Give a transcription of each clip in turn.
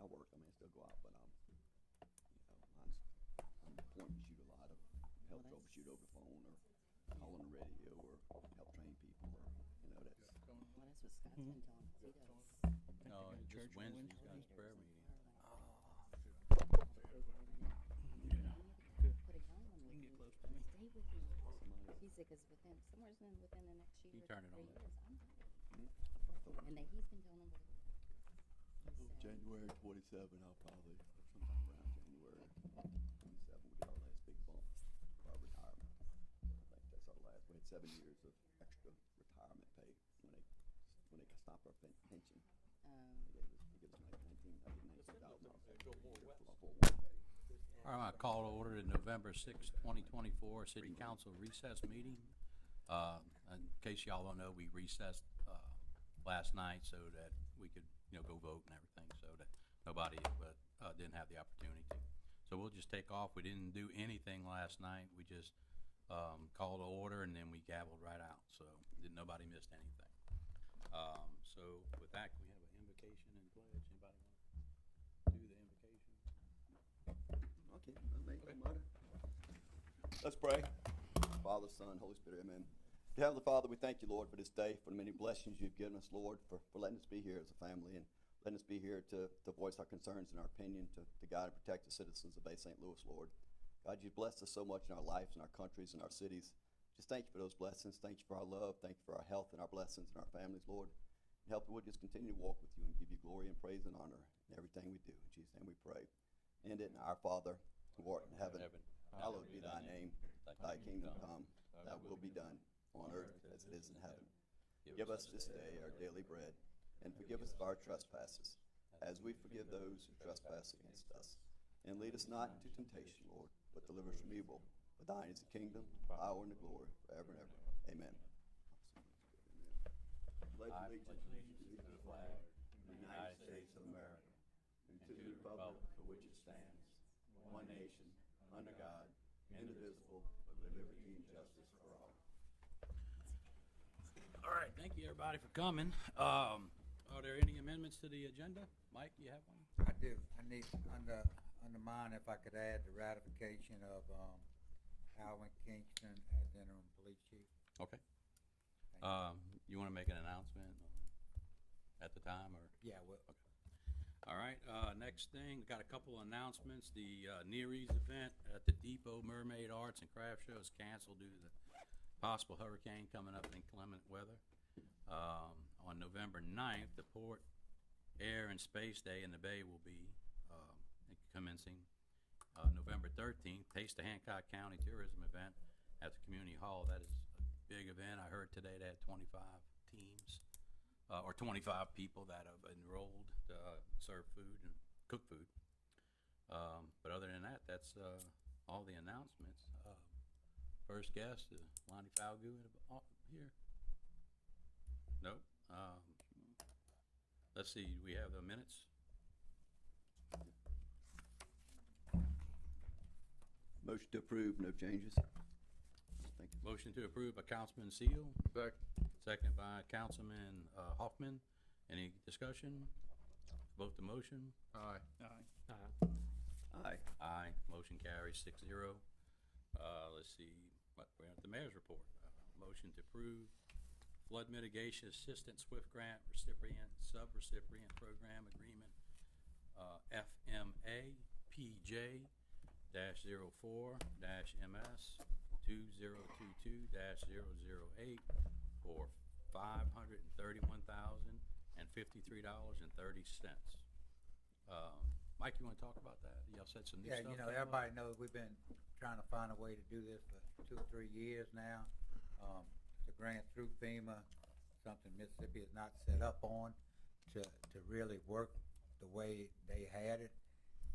I work, I mean, I still go out, but, I'm point and shoot a lot of, help Well, that's- troubleshoot over the phone, or call on the radio, or help train people, or, that's. Well, that's what Scott's been telling us. He does. No, this Wednesday, he's got his prayer meeting. Put a young one with me. Stay with me. He said, cause within, somewhere's within the next year. You turn it on 3 there. years, I'm ready. And then he's been telling them. January 27, I'll probably, sometime around January 27, we get our last big bump for our retirement. I think that's our last, we had 7 years of extra retirement pay when they stop our pension. They give us like 19,000 off our 401k. All right, I call to order the November sixth, 2024 City Council recess meeting. In case y'all don't know, we recessed last night so that we could, go vote and everything, so that nobody didn't have the opportunity to. So we'll just take off. We didn't do anything last night. We just called to order and then we gavelled right out, so nobody missed anything. So with that, can we have an invocation and pledge? Anybody want to do the invocation? Okay, I'll make the matter. Let's pray. Father, Son, Holy Spirit, amen. Dear Heavenly Father, we thank you, Lord, for this day, for the many blessings you've given us, Lord, for letting us be here as a family and letting us be here to voice our concerns and our opinion, to guide and protect the citizens of Bay St. Louis, Lord. God, you've blessed us so much in our lives, in our countries, in our cities. Just thank you for those blessings. Thank you for our love. Thank you for our health and our blessings and our families, Lord. And help that we'll just continue to walk with you and give you glory and praise and honor in everything we do. In Jesus' name we pray. And in our Father, who art in heaven, hallowed be thy name. Thy kingdom come, thy will be done, on earth as it is in heaven. Give us this day our daily bread, and forgive us of our trespasses, as we forgive those who trespass against us. And lead us not into temptation, Lord, but deliver us from evil. For thine is the kingdom, the power, and the glory, forever and ever. Amen. Pledge allegiance to the flag of the United States of America, and to the republic for which it stands, one nation, under God, indivisible, with liberty and justice for all. All right, thank you, everybody, for coming. Are there any amendments to the agenda? Mike, you have one? I do. I need, under mine, if I could add the ratification of Alvin Kingston as interim police chief. Okay. Thank you. You want to make an announcement at the time, or? Yeah, well, All right, next thing, got a couple of announcements. The Neary's event at the Depot Mermaid Arts and Craft Show is canceled due to the possible hurricane coming up in inclement weather. On November 9th, the Port, Air, and Space Day in the Bay will be commencing. November 13th, Taste of Hancock County Tourism event at the Community Hall. That is a big event. I heard today they had 25 teams. Or 25 people that have enrolled to serve food and cook food. But other than that, that's all the announcements. First guest is Lonnie Falgood here. Nope. Let's see, do we have the minutes? Motion to approve, no changes. Thank you. Motion to approve by Councilman Seal. Second. Second by Councilman Hoffman. Any discussion? Vote the motion. Aye. Aye. Aye. Motion carries 6-0. Let's see, we're at the mayor's report. Motion to approve flood mitigation assistance SWIFT grant recipient sub-recipient program agreement, FMA PJ -04-MS 2022-008 for $531,053.30. Mike, you want to talk about that? Y'all said some new yeah, stuff. everybody knows we've been trying to find a way to do this for 2 or 3 years now. It's a grant through FEMA, something Mississippi is not set up on to really work the way they had it,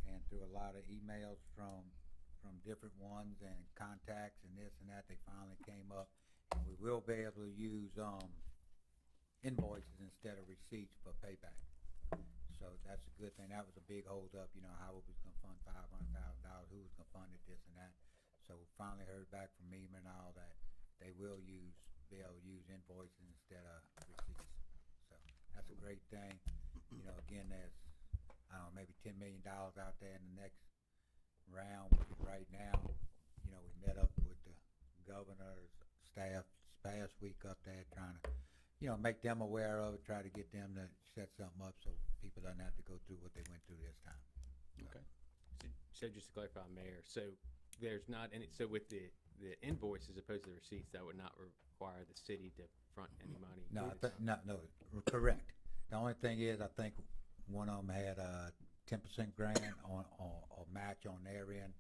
and through a lot of emails from different ones and contacts and this and that, they finally came up, and we will be able to use invoices instead of receipts for payback. So that's a good thing. That was a big hold up, how we was gonna fund $500,000, who was gonna fund it, this and that. So we finally heard back from MEMA and all that. They will be able to use invoices instead of receipts. So that's a great thing. Again, I I don't know, maybe $10 million out there in the next round. Right now, you know, we met up with the governor's staff this past week up there trying to, you know, make them aware of it, try to get them to set something up so people don't have to go through what they went through this time. Okay. So just to clarify, Mayor, so there's not any, so with the invoice as opposed to the receipts, that would not require the city to front any money? No, no, correct. The only thing is, I think one of them had a 10% grant on, or match on their end,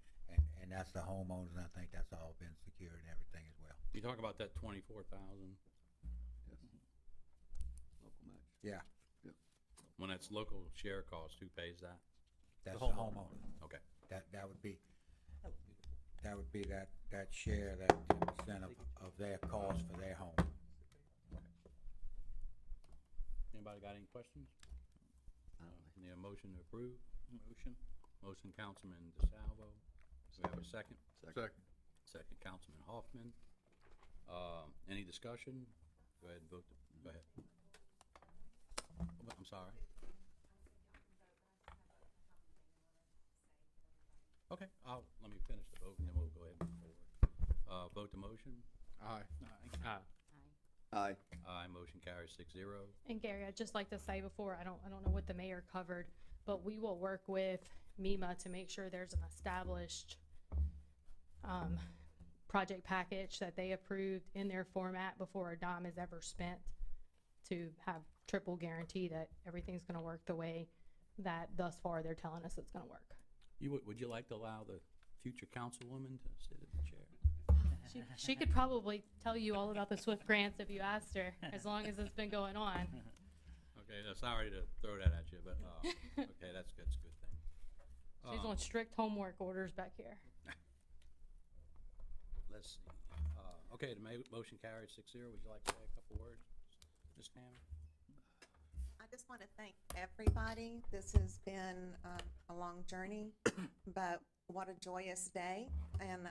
and that's the homeowners, and I think that's all been secured and everything as well. You talk about that 24,000, Yes. Local match. Yeah, when it's local share cost, who pays that? that's The the homeowner. homeowner. Okay. That would be that share, that 10% of their cost for their home. Anybody got any questions? Need a motion to approve? Motion, Councilman DeSalvo. Do we have a second? Second. Second, Councilman Hoffman. Any discussion? Go ahead and vote. Go ahead. I'm sorry. Okay, let me finish the vote and then we'll go ahead and move forward. Vote the motion. Aye. Aye. Aye. Aye, motion carries 6-0. And Gary, I'd just like to say before, I don't know what the mayor covered, but we will work with MEMA to make sure there's an established project package that they approved in their format before a dime is ever spent, to have triple guarantee that everything's gonna work the way that thus far they're telling us it's gonna work. Would you like to allow the future councilwoman to sit at the chair? She could probably tell you all about the SWIFT grants if you asked her, as long as it's been going on. Okay, sorry to throw that at you, but, okay, that's a good thing. She's on strict homework orders back here. Let's see. Okay, the motion carries 6-0. Would you like to say a couple words, Ms. Tammy? I just want to thank everybody. This has been a long journey, but what a joyous day. And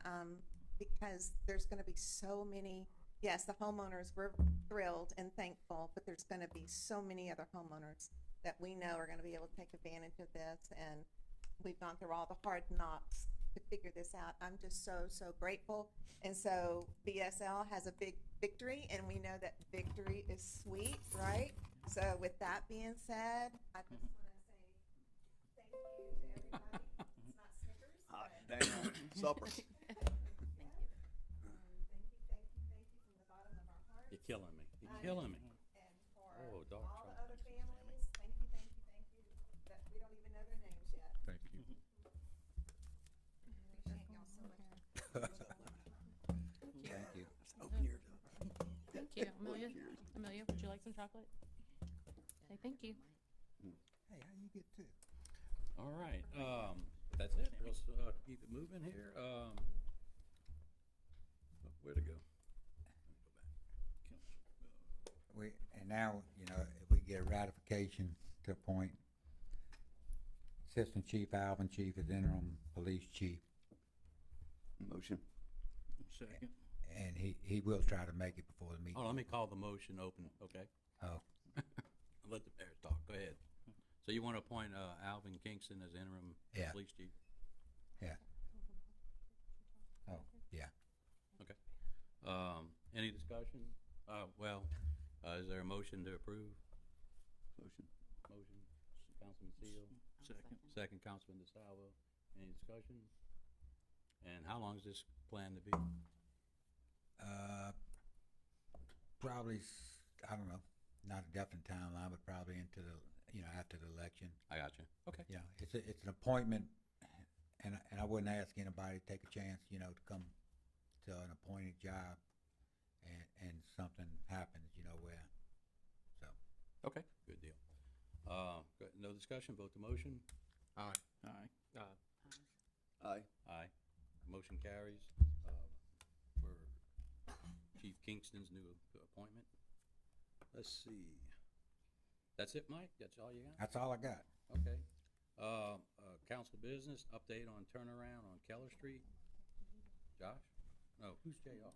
because there's going to be so many, yes, the homeowners, we're thrilled and thankful, but there's going to be so many other homeowners that we know are going to be able to take advantage of this. And we've gone through all the hard knocks to figure this out. I'm just so grateful. And so BSL has a big victory, and we know that victory is sweet, right? So with that being said, I just want to say thank you to everybody. It's not Snickers, Hot but damn. Supper. thank you from the bottom of our hearts. You're killing me. You're killing me. And for Oh, dark all the chocolate. other families, thank you, that we don't even know their names yet. Thank you. Appreciate y'all so much. Thank you. Open yours up. Thank you. Amelia, would you like some chocolate? Say thank you. Hey, how you get to? All right, that's it. Let's keep it moving here. Where to go? And now, you know, if we get a ratification to appoint Assistant Chief Alvin Chief as interim police chief, Motion. Second. and he will try to make it before the meeting. Oh, let me call the motion open, okay? Oh, Let the mayor talk. Go ahead. So you want to appoint Alvin Kingston as interim Yeah. police chief? yeah. Oh, yeah. Okay. Any discussion? Is there a motion to approve? Motion. Motion, Councilman Seal. Second, Councilman DeSalvo. Any discussion? And how long is this plan to be? Probably, I don't know, not a definite timeline, but probably into the, you know, after the election. I got you. Okay. You know, it's an appointment, and I wouldn't ask anybody to take a chance, you know, to come to an appointed job and something happens, you know, where, so. Okay, good deal. No discussion, vote the motion. Aye. Aye. Aye. Motion carries for Chief Kingston's new appointment. Let's see. That's it, Mike? That's all you got? That's all I got. Okay. Council business, update on turnaround on Keller Street. Josh? No, who's JR?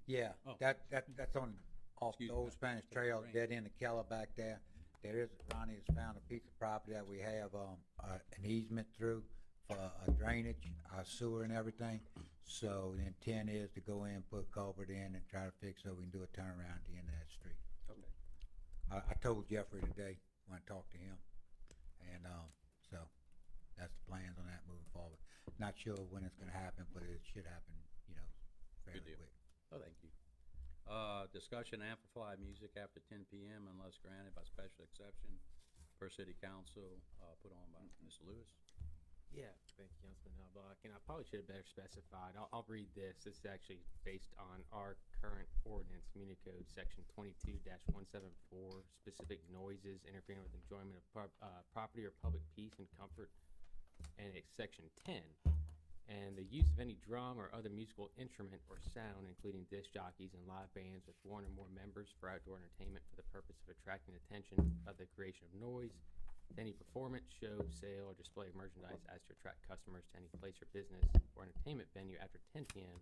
Yeah, Oh. that's on, off the Excuse me, Old Spanish take a Trail, drink. dead end of Keller back there. there is, Ronnie has found a piece of property that we have, an easement through for drainage, our sewer and everything. So the intent is to go in, put culvert in and try to fix so we can do a turnaround at the end of that street. Okay. I told Jeffrey today when I talked to him, and, so that's the plans on that moving forward. Not sure when it's gonna happen, but it should happen, you know, fairly deal. quick. Oh, thank you. Discussion amplified music after 10 PM unless granted by special exception per city council, put on by Mr. Lewis. Yeah, thank you, Councilman Halbach, and I probably should have better specified. I'll read this. This is actually based on our current ordinance, Muni Code, section 22-174, specific noises interfering with enjoyment of property or public peace and comfort, and it's section 10. And the use of any drum or other musical instrument or sound, including disc jockeys and live bands with one or more members for outdoor entertainment for the purpose of attracting attention of the creation of noise, any performance, show, sale, or display of merchandise as to attract customers to any place or business or entertainment venue after 10 PM,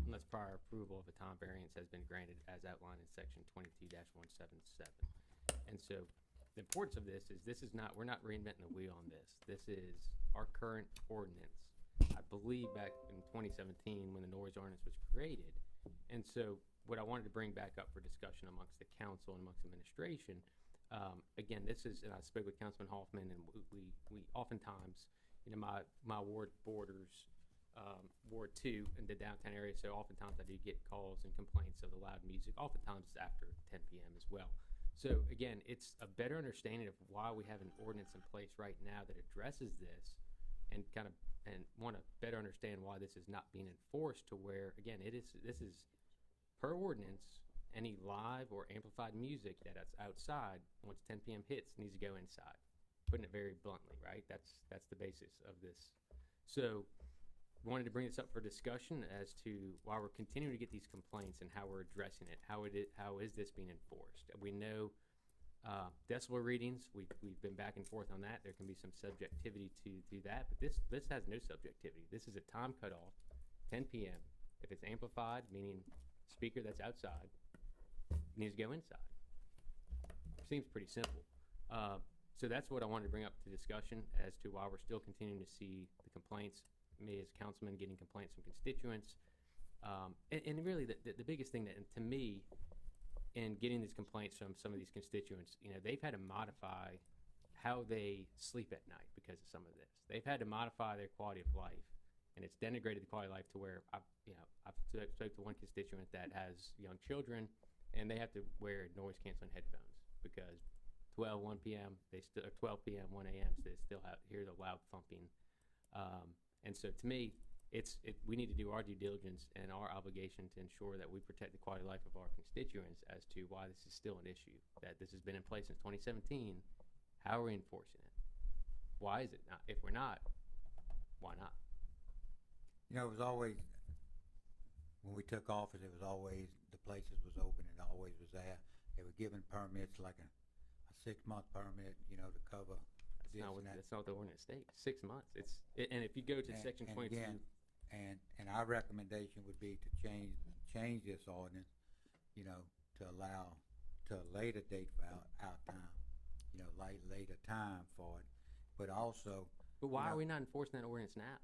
unless prior approval of a time variance has been granted as outlined in section 22-177. And so the importance of this is not, we're not reinventing the wheel on this. This is our current ordinance. I believe back in 2017 when the noise ordinance was created. And so what I wanted to bring back up for discussion amongst the council and amongst administration, again, this is, and I spoke with Councilman Hoffman, and we oftentimes, you know, my ward borders Ward 2 in the downtown area, so oftentimes I do get calls and complaints of the loud music, oftentimes it's after 10 PM as well. So again, it's a better understanding of why we have an ordinance in place right now that addresses this, and kind of, and want to better understand why this is not being enforced to where, again, this is per ordinance, any live or amplified music that is outside, once 10 PM hits, needs to go inside. Putting it very bluntly, right? That's the basis of this. So wanted to bring this up for discussion as to why we're continuing to get these complaints and how we're addressing it. How is this being enforced? We know decibel readings, we've been back and forth on that. There can be some subjectivity to that, but this has no subjectivity. This is a time cutoff, 10 PM. If it's amplified, meaning speaker that's outside, needs to go inside. Seems pretty simple. So that's what I wanted to bring up to discussion as to why we're still continuing to see the complaints, me as councilman getting complaints from constituents. And really the biggest thing that, to me, in getting these complaints from some of these constituents, you know, they've had to modify how they sleep at night because of some of this. They've had to modify their quality of life, and it's denigrated the quality of life to where I've spoke to one constituent that has young children, and they have to wear noise canceling headphones because 1 p.m. 12 p.m. 1 a.m. So they still hear the loud thumping. And so to me, we need to do our due diligence and our obligation to ensure that we protect the quality of life of our constituents as to why this is still an issue, that this has been in place since 2017. How are we enforcing it? Why is it not? If we're not, why not? You know, it was always, when we took office, it was always, the places was open, it always was there. They were giving permits, like a 6-month permit, you know, to cover this and that. That's not what the ordinance states. 6 months. And if you go to section 22. Again, and our recommendation would be to change this ordinance, you know, to allow to a later date for our time, you know, later time for it, but also. But why are we not enforcing that ordinance now?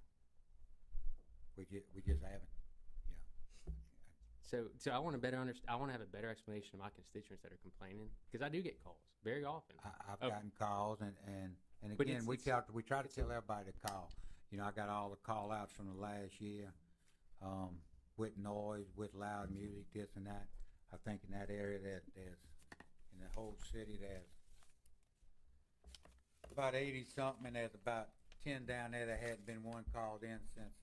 We just haven't, you know. So I want to I want to have a better explanation to my constituents that are complaining, because I do get calls very often. I've gotten calls, and But again, we try to it's tell everybody to call. You know, I got all the call outs from the last year, with noise, with loud music, this and that. I think in that area there's, in the whole city, there's about 80 something, and there's about 10 down there that hadn't been one called in since,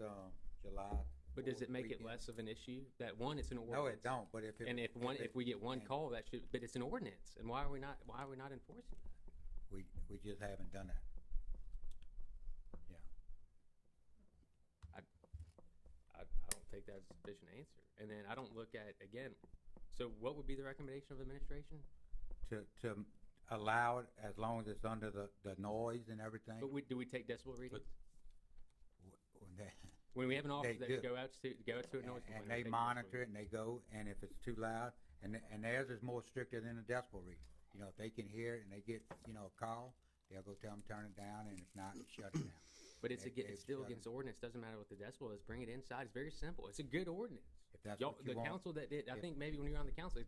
July. But does it make it weekend. less of an issue? That one, it's an ordinance. No, it don't, but if we get one and call, that should, but it's an ordinance, and why are we not enforcing that? we just haven't done that. Yeah. I don't take that as a sufficient answer. And then I don't look at, again, so what would be the recommendation of administration? To allow it as long as it's under the noise and everything. But do we take decibel readings? When they- When we have an officer They that do. go out to a noise And complaint, they take decibel monitor it, readings. and they go, and if it's too loud, and theirs is more stricter than the decibel reading. you know, if they can hear it and they get, you know, a call, they'll go tell them turn it down, and if not, shut it down. But it's They- it's still shut it. against ordinance, doesn't matter what the decibel is, bring it inside, it's very simple, it's a good ordinance. If that's Y'all, what you the want. council that did, I if- think maybe when you were on the council, it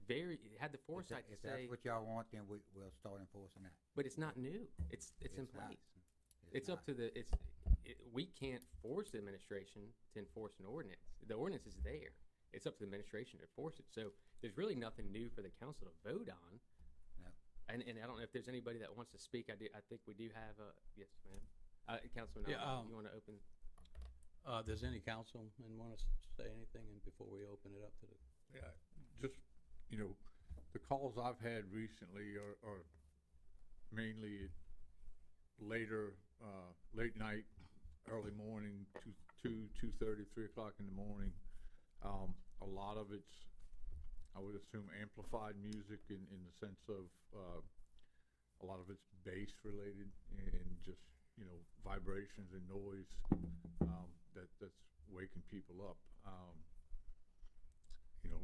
had the If foresight to if say, that's what y'all want, then we'll start enforcing that. but it's not new, it's in not. place. It's up not. to we can't force the administration to enforce an ordinance. The ordinance is there. It's up to the administration to enforce it. So there's really nothing new for the council to vote on. No. And I don't know if there's anybody that wants to speak. I think we do have, yes, ma'am. Councilman, Yeah, you want to open? Does any councilman want to say anything and before we open it up to the? Yeah, just, you know, the calls I've had recently are mainly later, late night, early morning, 2:30, 3 o'clock in the morning. A lot of it's, I would assume, amplified music in the sense of, a lot of it's bass related and just, you know, vibrations and noise, that's waking people up. You know,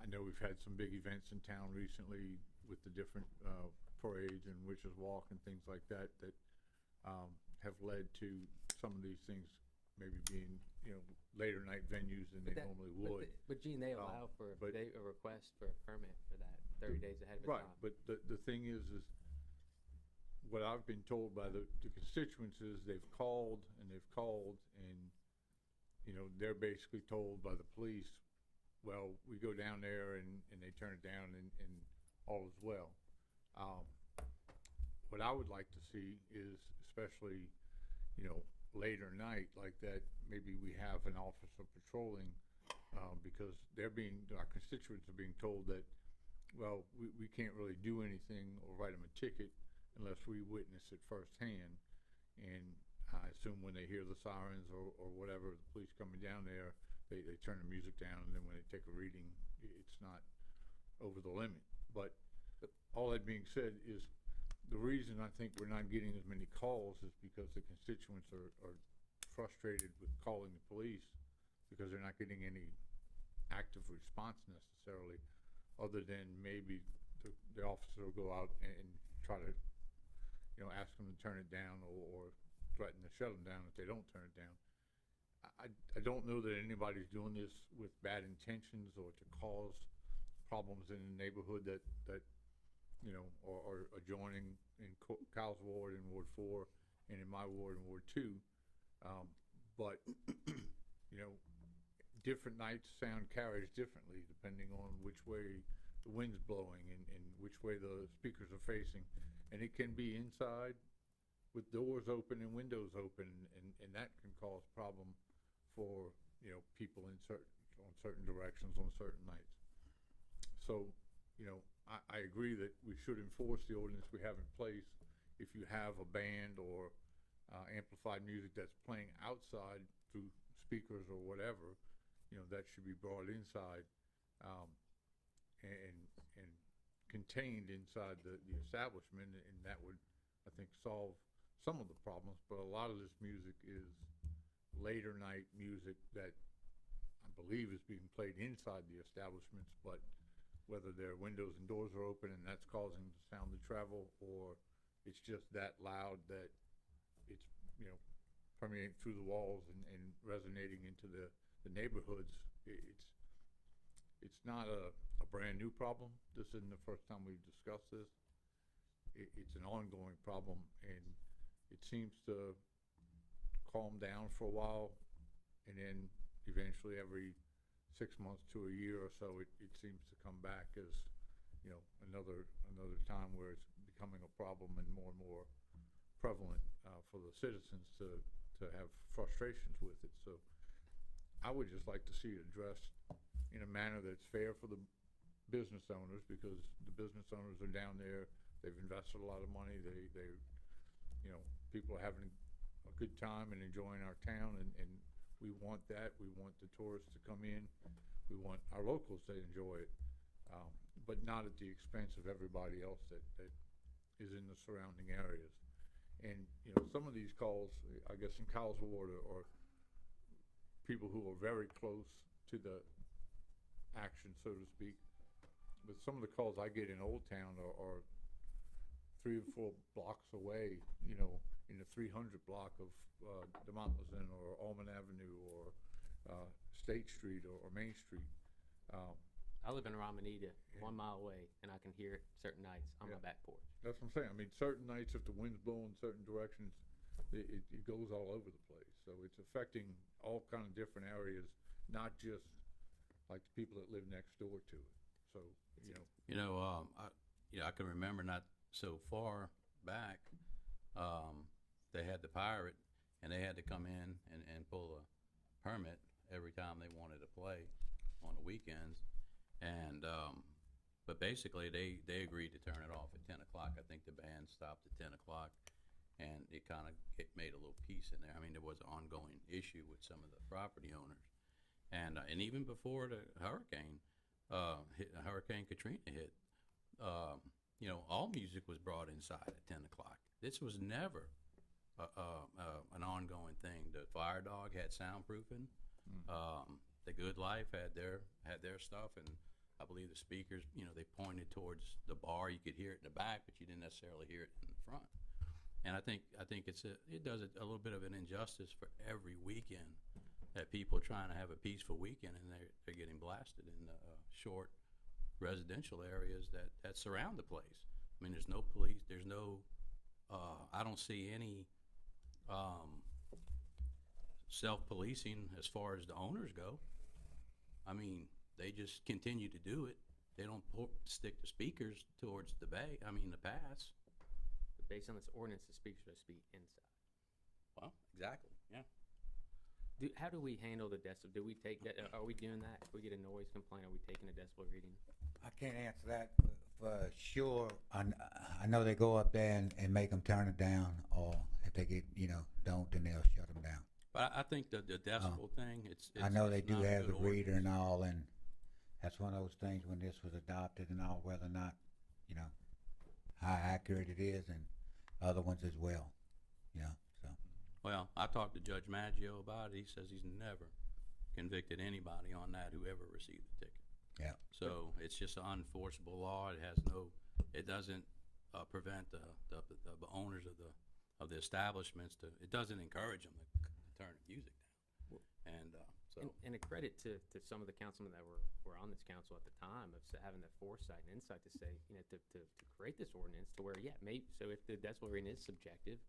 I know we've had some big events in town recently with the different parades and Witches Walk and things like that have led to some of these things maybe being, you know, later night venues than they normally would. But Gene, they allow for a request for a permit for that 30 days ahead of Right, time. but the thing is what I've been told by the constituents is they've called, and, you know, they're basically told by the police, well, we go down there and they turn it down and all is well. What I would like to see is, especially, you know, later night like that, maybe we have an officer patrolling, because our constituents are being told that, well, we can't really do anything or write them a ticket unless we witness it firsthand. And I assume when they hear the sirens or whatever, the police coming down there, they turn the music down, and then when they take a reading, it's not over the limit. But all that being said is, the reason I think we're not getting as many calls is because the constituents are frustrated with calling the police because they're not getting any active response necessarily, other than maybe the officer will go out and try to, you know, ask them to turn it down or threaten to shut them down if they don't turn it down. I don't know that anybody's doing this with bad intentions or to cause problems in the neighborhood that you know, are adjoining in Kyle's ward in Ward 4 and in my ward in Ward 2. But, you know, different nights sound carries differently depending on which way the wind's blowing and which way the speakers are facing. And it can be inside with doors open and windows open, and that can cause problem for, you know, people on certain directions on certain nights. So, you know, I agree that we should enforce the ordinance we have in place. If you have a band or amplified music that's playing outside through speakers or whatever, you know, that should be brought inside and contained inside the establishment, and that would, I think, solve some of the problems. But a lot of this music is later night music that I believe is being played inside the establishments, but whether their windows and doors are open and that's causing the sound to travel, or it's just that loud that it's, you know, permeating through the walls and resonating into the neighborhoods. It's not a brand new problem. This isn't the first time we've discussed this. It's an ongoing problem, and it seems to calm down for a while, and then eventually every 6 months to a year or so, it seems to come back as, you know, another time where it's becoming a problem and more prevalent for the citizens to have frustrations with it. So I would just like to see it addressed in a manner that's fair for the business owners, because the business owners are down there, they've invested a lot of money, they you know, people are having a good time and enjoying our town, and we want that. We want the tourists to come in. We want our locals to enjoy it, but not at the expense of everybody else that is in the surrounding areas. And, you know, some of these calls, I guess in Kyle's ward, are people who are very close to the action, so to speak, but some of the calls I get in Old Town are 3 or 4 blocks away, you know, in the 300 block of Demotlazen or Almond Avenue or State Street or Main Street. I live in Ramonita, 1 mile away, and I can hear it certain nights on my back porch. That's what I'm saying. I mean, certain nights, if the wind's blowing certain directions, it goes all over the place. So it's affecting all kind of different areas, not just like the people that live next door to it. So, you know. I can remember not so far back, they had the Pirate, and they had to come in and pull a permit every time they wanted to play on the weekends. And, but basically they agreed to turn it off at 10 o'clock. I think the band stopped at 10 o'clock, and it kind of made a little peace in there. I mean, there was an ongoing issue with some of the property owners. And even before the hurricane, Hurricane Katrina hit, all music was brought inside at 10 o'clock. This was never an ongoing thing. The Fire Dog had soundproofing. The Good Life had their stuff, and I believe the speakers, they pointed towards the bar. You could hear it in the back, but you didn't necessarily hear it in the front. And I think it does a little bit of an injustice for every weekend that people are trying to have a peaceful weekend, and they're getting blasted in the short residential areas that surround the place. I mean, there's no police. There's no. I don't see any self-policing as far as the owners go. I mean, they just continue to do it. They don't stick the speakers towards the bay. I mean, the pass. But based on this ordinance, the speakers are supposed to be inside. Well, exactly. Yeah. How do we handle the decibel? Do we take that? Are we doing that? If we get a noise complaint, are we taking a decibel reading? I can't answer that for sure. I know they go up there and make them turn it down, or if they get, don't, then they'll shut them down. But I think the decibel thing, it's I know they it's do not a have the good reader ordinance. and all, and that's one of those things when this was adopted and all, whether or not, how accurate it is, and other ones as well, so. Well, I talked to Judge Maggio about it. He says he's never convicted anybody on that who ever received a ticket. Yeah. So it's just an unenforceable law. It doesn't prevent the owners of the establishments it doesn't encourage them to turn the music down. And a credit to some of the councilmen that were on this council at the time of having the foresight and insight to say, to create this ordinance to where, so if the decibel reading is subjective,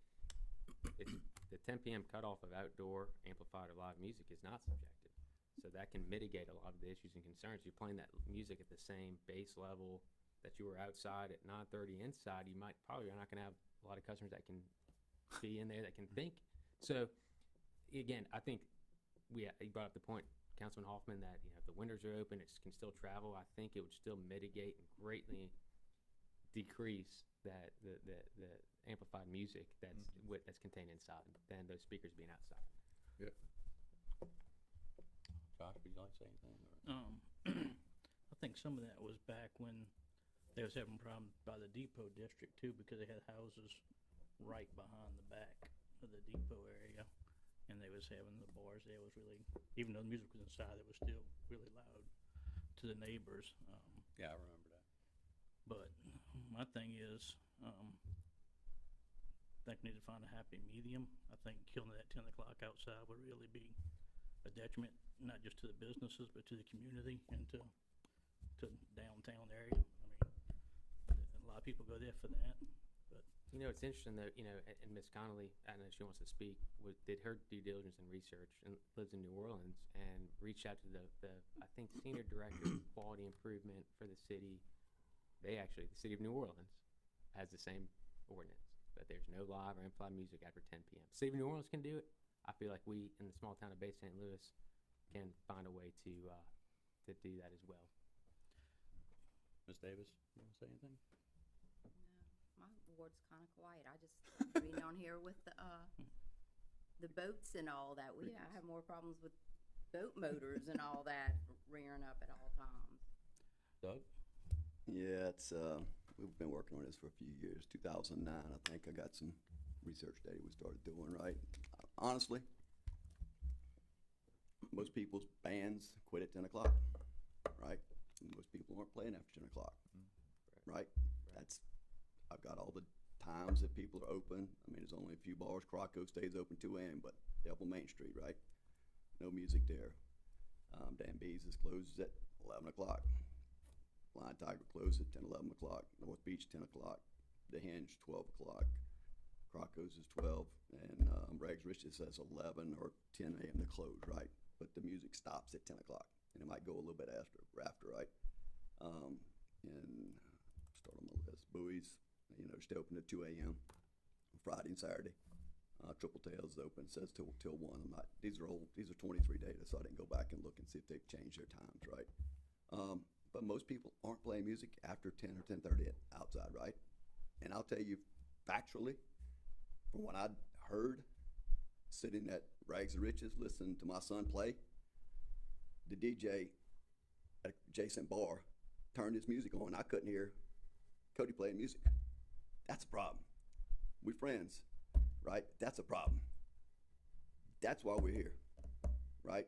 the 10 p.m. cutoff of outdoor amplified or live music is not subjective. So that can mitigate a lot of the issues and concerns. You're playing that music at the same bass level that you were outside at 9:30 inside. You're not going to have a lot of customers that can be in there that can think. So again, I think you brought up the point, Councilman Hoffman, that if the windows are open, it can still travel. I think it would still mitigate and greatly decrease that the amplified music that's contained inside than those speakers being outside. Yeah. Josh, would you like to say anything? I think some of that was back when they was having problems by the Depot district too, because they had houses right behind the back of the Depot area, and they was having the bars there was really, even though the music was inside, it was still really loud to the neighbors. Yeah, I remember that. But my thing is, I think we need to find a happy medium. I think killing that 10 o'clock outside would really be a detriment, not just to the businesses, but to the community and to downtown area. I mean, a lot of people go there for that. But It's interesting though, and Ms. Connolly, I know she wants to speak, did her due diligence and research and lives in New Orleans and reached out to the I think Senior Director of Quality Improvement for the city. The city of New Orleans has the same ordinance, that there's no live or amplified music after 10 p.m. City of New Orleans can do it. I feel like we in the small town of Bay St. Louis can find a way to do that as well. Ms. Davis, you want to say anything? No, my ward's kind of quiet. I just reading on here with the boats and all that. I have more problems with boat motors and all that rearing up at all times. Doug? Yeah, we've been working on this for a few years. 2009, I think I got some research data we started doing, right? Honestly, most people's bands quit at 10 o'clock, right? Most people aren't playing after 10 o'clock, right? Right. That's, I've got all the times that people are open. I mean, there's only a few bars. Croco stays open 2 a.m., but they're up on Main Street, right? No music there. Dan Bees closes at 11 o'clock. Flying Tiger closes at 10, 11 o'clock. North Beach, 10 o'clock. The Hinge, 12 o'clock. Croco's is 12, and Rags Riches says 11 or 10 a.m. to close, right? But the music stops at 10 o'clock, and it might go a little bit after, right? And start on the list. Bowie's, you know, stay open at 2 a.m. Friday and Saturday. Triple Tails is open, says till 1. I'm not, these are 23 data, so I didn't go back and look and see if they've changed their times, right? But most people aren't playing music after 10 or 10:30 outside, right? And I'll tell you factually, from what I'd heard, sitting at Rags and Riches listening to my son play, the DJ at adjacent bar turned his music on. I couldn't hear Cody playing music. That's a problem. We friends, right? That's a problem. That's why we're here, right?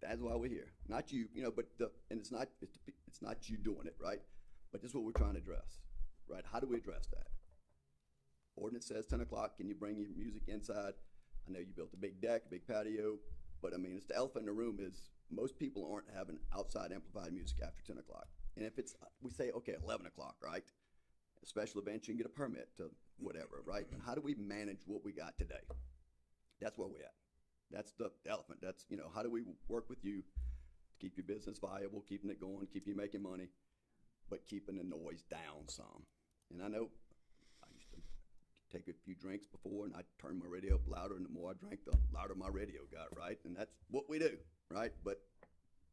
That's why we're here. Not you, you know, but it's not you doing it, right? But this is what we're trying to address, right? How do we address that? Ordinance says 10 o'clock. Can you bring your music inside? I know you built a big deck, a big patio, but I mean, it's the elephant in the room is most people aren't having outside amplified music after 10 o'clock. And if it's, we say, okay, 11 o'clock, right? A special event, you can get a permit to whatever, right? And how do we manage what we got today? That's where we're at. That's the elephant. That's, you know, how do we work with you to keep your business viable, keeping it going, keep you making money, but keeping the noise down some? And I know I used to take a few drinks before, and I turned my radio up louder, and the more I drank, the louder my radio got, right? And that's what we do, right? But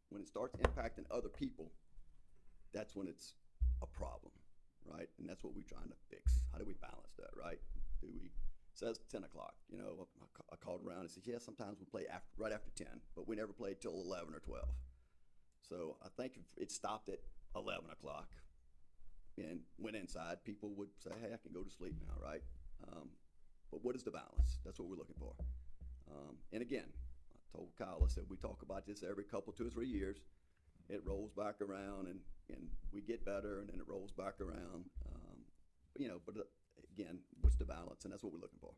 when it starts impacting other people, that's when it's a problem, right? And that's what we're trying to fix. How do we balance that, right? Do we, says 10 o'clock, you know, I called around and said, yeah, sometimes we play right after 10, but we never played till 11 or 12. So I think if it stopped at 11 o'clock and went inside, people would say, hey, I can go to sleep now, right? But what is the balance? That's what we're looking for. And again, I told Kyle, I said, we talk about this every couple, 2 or 3 years. It rolls back around and we get better, and then it rolls back around. You know, but again, what's the balance? And that's what we're looking for.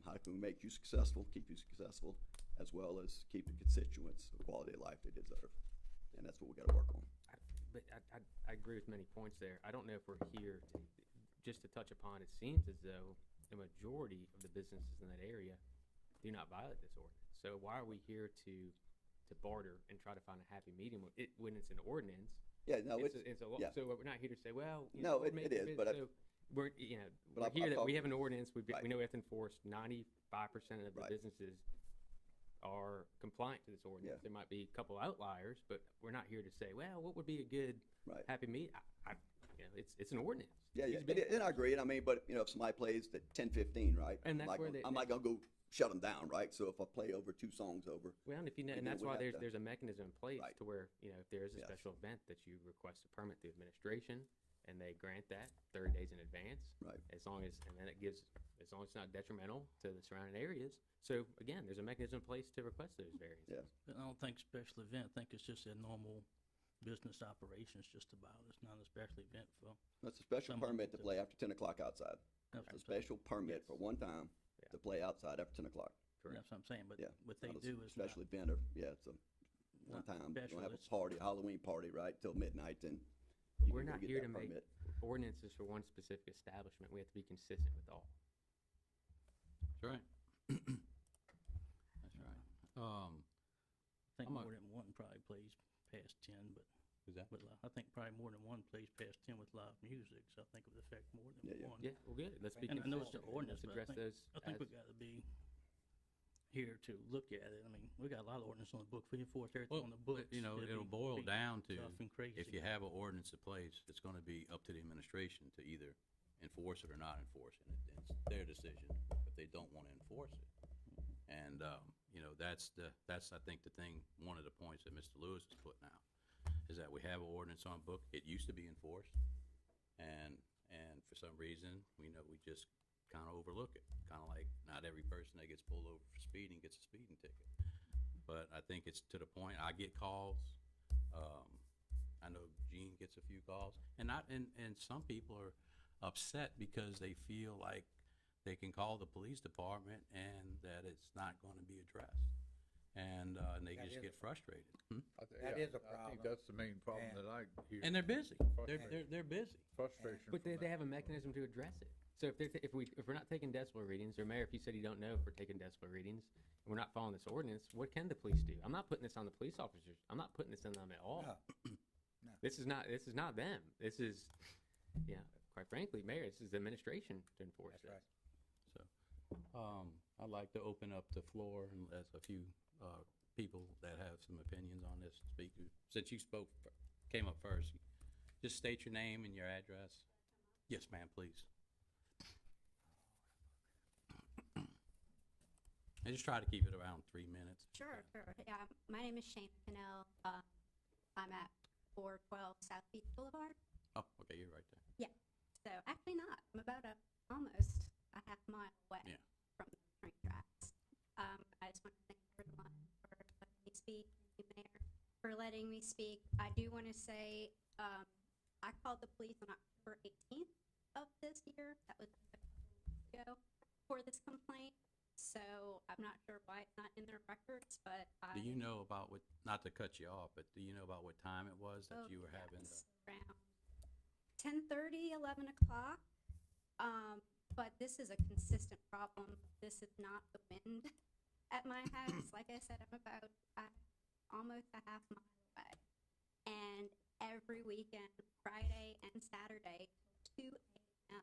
How can we make you successful, keep you successful, as well as keep the constituents the quality of life they deserve? And that's what we got to work on. I agree with many points there. I don't know if we're here to, just to touch upon, it seems as though the majority of the businesses in that area do not violate this ordinance. So why are we here to barter and try to find a happy medium when it's an ordinance? Yeah, no, it's a law. yeah. So we're not here to say, well, you No, know, it is, but so we're, you know, But we're here that thought- we have an ordinance. We Right. know we have to enforce. 95% of the Right. businesses are compliant to this ordinance. Yeah. There might be a couple outliers, but we're not here to say, well, what would be a good Right. happy medium? You know, it's an ordinance. Yeah, yeah, These big- and I agree. And I mean, but you know, if somebody plays at 10:15, right? And that's I'm where not gonna go shut them down, right? So if I play over 2 songs over, Well, and if you know, We and do that's what why we have there's to- a mechanism in place Right. to where, you know, if there is a Yes. special event that you request a permit through administration, and they grant that 30 days in advance, right? as long as it's not detrimental to the surrounding areas. So again, there's a mechanism in place to request those variances. Yeah. But I don't think special event, I think it's just a normal business operations just about. It's not a special event for, That's a special Someone permit to to- play after 10 o'clock outside. that's what It's I'm a saying. special permit for one time Yeah. to play outside after 10 o'clock. That's what I'm saying, but Yeah. what It's they not a do is not, special event, or yeah, it's a one not time. You special, don't have a it's- party, a Halloween party, right, till midnight, and We're can go not get here that to make permit. ordinances for one specific establishment. We have to be consistent with all. That's right. That's right. I think I'm a- more than one probably plays past 10, but Who's that? I think probably more than one plays past 10 with live music, so I think it would affect more than Yeah, yeah. one. Yeah, well, good. Let's be And I know it's the consistent. ordinance, Let's but address those. I think we as- gotta be here to look at it. I mean, we got a lot of ordinance on the book. We enforce everything Well, on the books. you know, it'll be boil down to, tough and crazy. if you have an ordinance in place, it's gonna be up to the administration to either enforce it or not enforce it. It's their decision if they don't wanna enforce it. And, you know, that's I think the thing, one of the points that Mr. Lewis is putting out, is that we have an ordinance on book. It used to be enforced, and for some reason, we just kinda overlook it. Kinda like not every person that gets pulled over for speeding gets a speeding ticket. But I think it's to the point, I get calls, I know Gene gets a few calls, and some people are upset because they feel like they can call the police department and that it's not gonna be addressed. And they That just is get frustrated. That is a I think problem. that's the main problem And- that I hear. And they're busy. Frustration. They're busy. Frustration. But from they that. have a mechanism to address it. So if we're not taking decibel readings, or Mayor, if you said you don't know if we're taking decibel readings, and we're not following this ordinance, what can the police do? I'm not putting this on the police officers. I'm not putting this on them at all. No. This is not them. This is, quite frankly, Mayor, this is the administration to enforce That's this. right. So, I'd like to open up the floor and let a few, people that have some opinions on this speak. Since you came up first, just state your name and your address. Yes, ma'am, please. And just try to keep it around 3 minutes. Sure. Yeah, my name is Shane Cannell. I'm at 412 South Beach Boulevard. Oh, okay, you're right there. So actually not. I'm about almost a half mile away Yeah. from the train tracks. I just want to thank everyone for letting me speak, thank you, Mayor, for letting me speak. I do want to say, I called the police on October 18th of this year. That was a couple of weeks ago for this complaint. So I'm not sure why it's not in their records, but Do you know about what, not to cut you off, but do you know about what time it was that you were having the? yes, around 10:30, 11 o'clock. But this is a consistent problem. This is not the wind at my house. Like I said, I'm about almost a half mile away. And every weekend, Friday and Saturday, till 2 a.m.,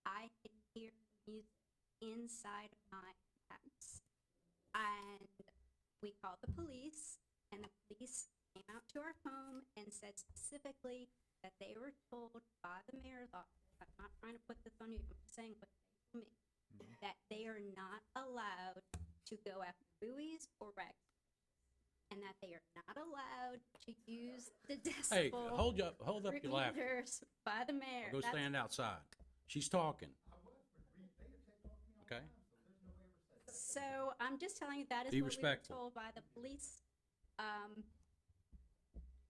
I can hear the music inside of my house. And we called the police, and the police came out to our home and said specifically that they were told by the mayor's office, I'm not trying to put this on you, I'm just saying what they told me, that they are not allowed to go after buoys or wrecks, and that they are not allowed to use the Hey, decibel hold up your laughter. readers by the mayor. Go That's- stand outside. She's talking. Okay? So I'm just telling you that is Be what respectful. we were told by the police.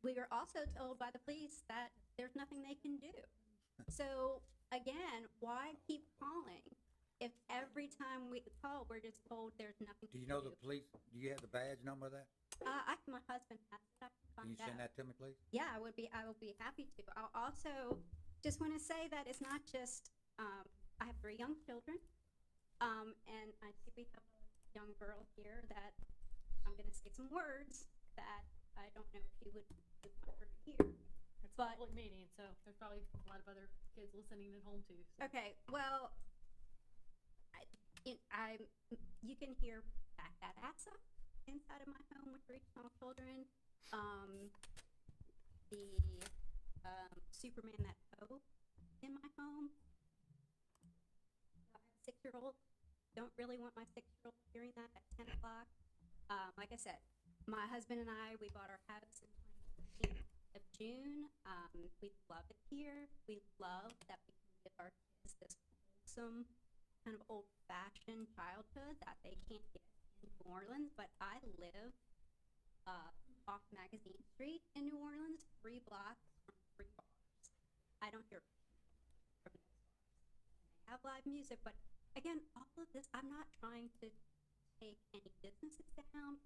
We were also told by the police that there's nothing they can do. So again, why keep calling if every time we call, we're just told there's nothing Do to you know the police, do you have the badge number of that? My husband has it. I can Can find you send out. that to me, please? Yeah, I will be happy to. I'll also just want to say that it's not just, I have 3 young children. And I see we have a young girl here that I'm gonna say some words that I don't know if she would want her to hear. It's But- a public meeting, so there's probably a lot of other kids listening at home too. So. Okay, well, you can hear Back That Ass Up inside of my home with 3 small children. The Superman That Hoe in my home. I have a 6-year-old. Don't really want my 6-year-old hearing that at 10 o'clock. Like I said, my husband and I, we bought our house in 2015 of June. We love it here. We love that we can give our kids this wholesome, kind of old-fashioned childhood that they can't get in New Orleans. But I live off Magazine Street in New Orleans, 3 blocks from 3 bars. I don't hear from those bars. They have live music, but again, all of this, I'm not trying to take any businesses down.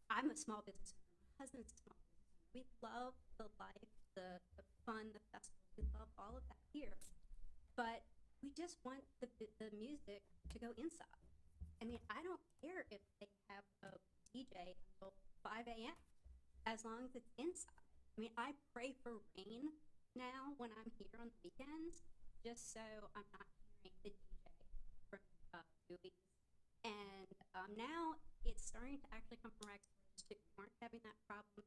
I'm a small business owner. My husband's a small business owner. We love the life, the fun, the festival. We love all of that here. But we just want the music to go inside. I mean, I don't care if they have a DJ until 5 a.m. as long as it's inside. I mean, I pray for rain now when I'm here on the weekends, just so I'm not hearing the DJ from movies. And now it's starting to actually come from Rexford too. We aren't having that problem.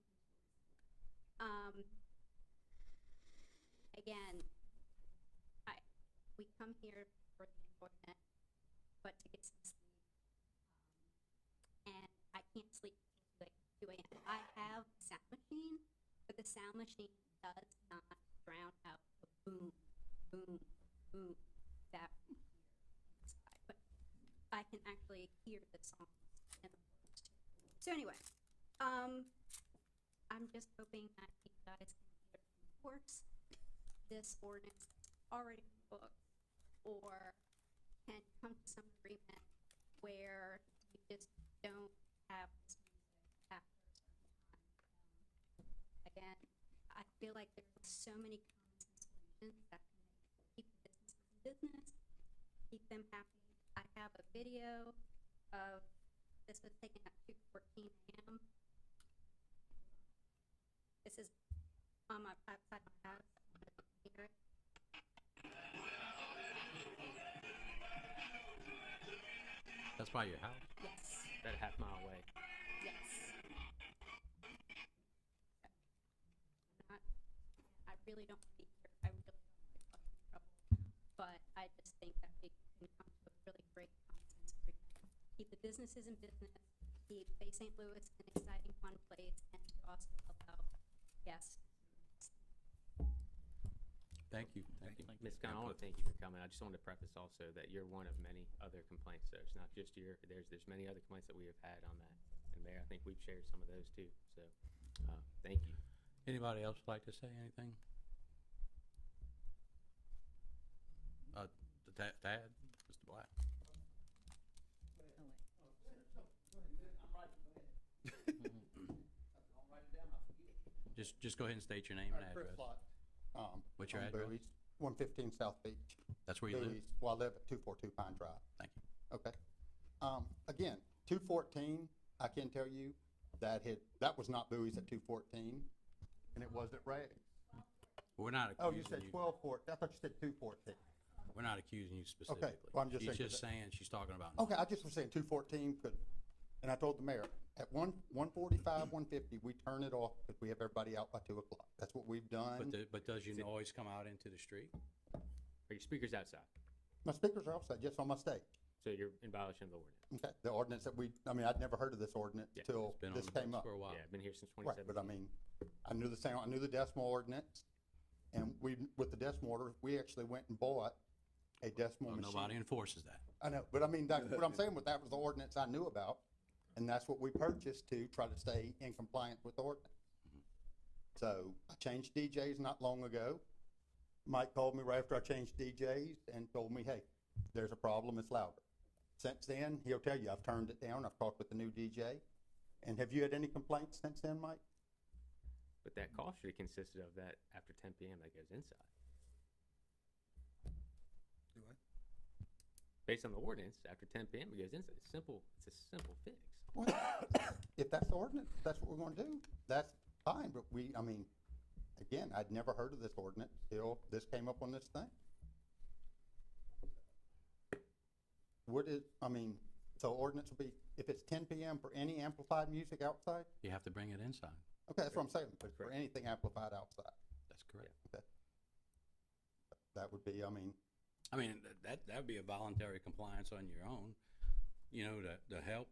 Again, we come here for the enjoyment, but to get some sleep. And I can't sleep until 2 a.m. I have a sound machine, but the sound machine does not drown out the boom, boom, boom that we hear inside. But I can actually hear the songs and the words too. So anyway, I'm I'm just hoping that you guys can either enforce this ordinance that's already in the book, or can come to some agreement where you just don't have this music after a certain time. Again, I feel like there's so many common sense solutions that can keep businesses in business, keep them happy. I have a video of, this was taken at 2:14 a.m. This is on my outside my house. I don't know if you can hear it. That's by your house? Yes, About a half mile away. yes. Not, I really don't want to be here. I really don't want to get caught in trouble. But I just think that we can come to a really great common sense agreement. Keep the businesses in business, keep Bay St. Louis an exciting, fun place, and to also allow guests. Thank you, thank you. Ms. Khan, I want to thank you for coming. I just wanted to preface also that you're one of many other complaints. So it's not just there's many other complaints that we have had on that. And Mayor, I think we've shared some of those too. So, thank you. Anybody else like to say anything? Tad, Mr. Black. Just go ahead and state your name and Chris address. Lott, What's your on address? Bowie, 115 South Beach. That's where you live? Bowie. Well, I live at 242 Pine Drive. Thank you. Okay. Again, 214, I can tell you that was not Bowie's at 214, and it was at Ray. We're not Oh, you accusing said you, 1214. I thought you said 214. we're not accusing you specifically. well, I'm just She's saying just saying, she's talking about. Okay, I just was saying 214 could, and I told the mayor, at 145, 150, we turn it off because we have everybody out by 2 o'clock. That's what we've done. But does your noise come out into the street? Are your speakers outside? My speakers are outside, just on my stage. So you're in violation of the ordinance? Okay, the ordinance that I'd never heard of this ordinance Yeah, till It's been on this the came books up. for a while. Yeah, I've been here since Right, 2017. but I mean, I knew the sound, I knew the decimal ordinance, and with the decimal order, we actually went and bought a decimal Well, machine. nobody enforces that. I know, but I mean, what I'm saying with that was the ordinance I knew about, and that's what we purchased to try to stay in compliance with the ordinance. So I changed DJs not long ago. Mike called me right after I changed DJs and told me, hey, there's a problem, it's louder. Since then, he'll tell you, I've turned it down, I've talked with the new DJ. And have you had any complaints since then, Mike? But that call should have consisted of that after 10 p.m. that goes inside. Do what? Based on the ordinance, after 10 p.m. it goes inside. It's simple. It's a simple fix. Well, if that's the ordinance, if that's what we're gonna do, that's fine, but again, I'd never heard of this ordinance till this came up on this thing. So ordinance will be, if it's 10 p.m. for any amplified music outside? You have to bring it inside. Okay, that's what I'm saying, but for Correct. anything amplified outside, That's correct. that would be, I mean, that'd be a voluntary compliance on your own, you know, to help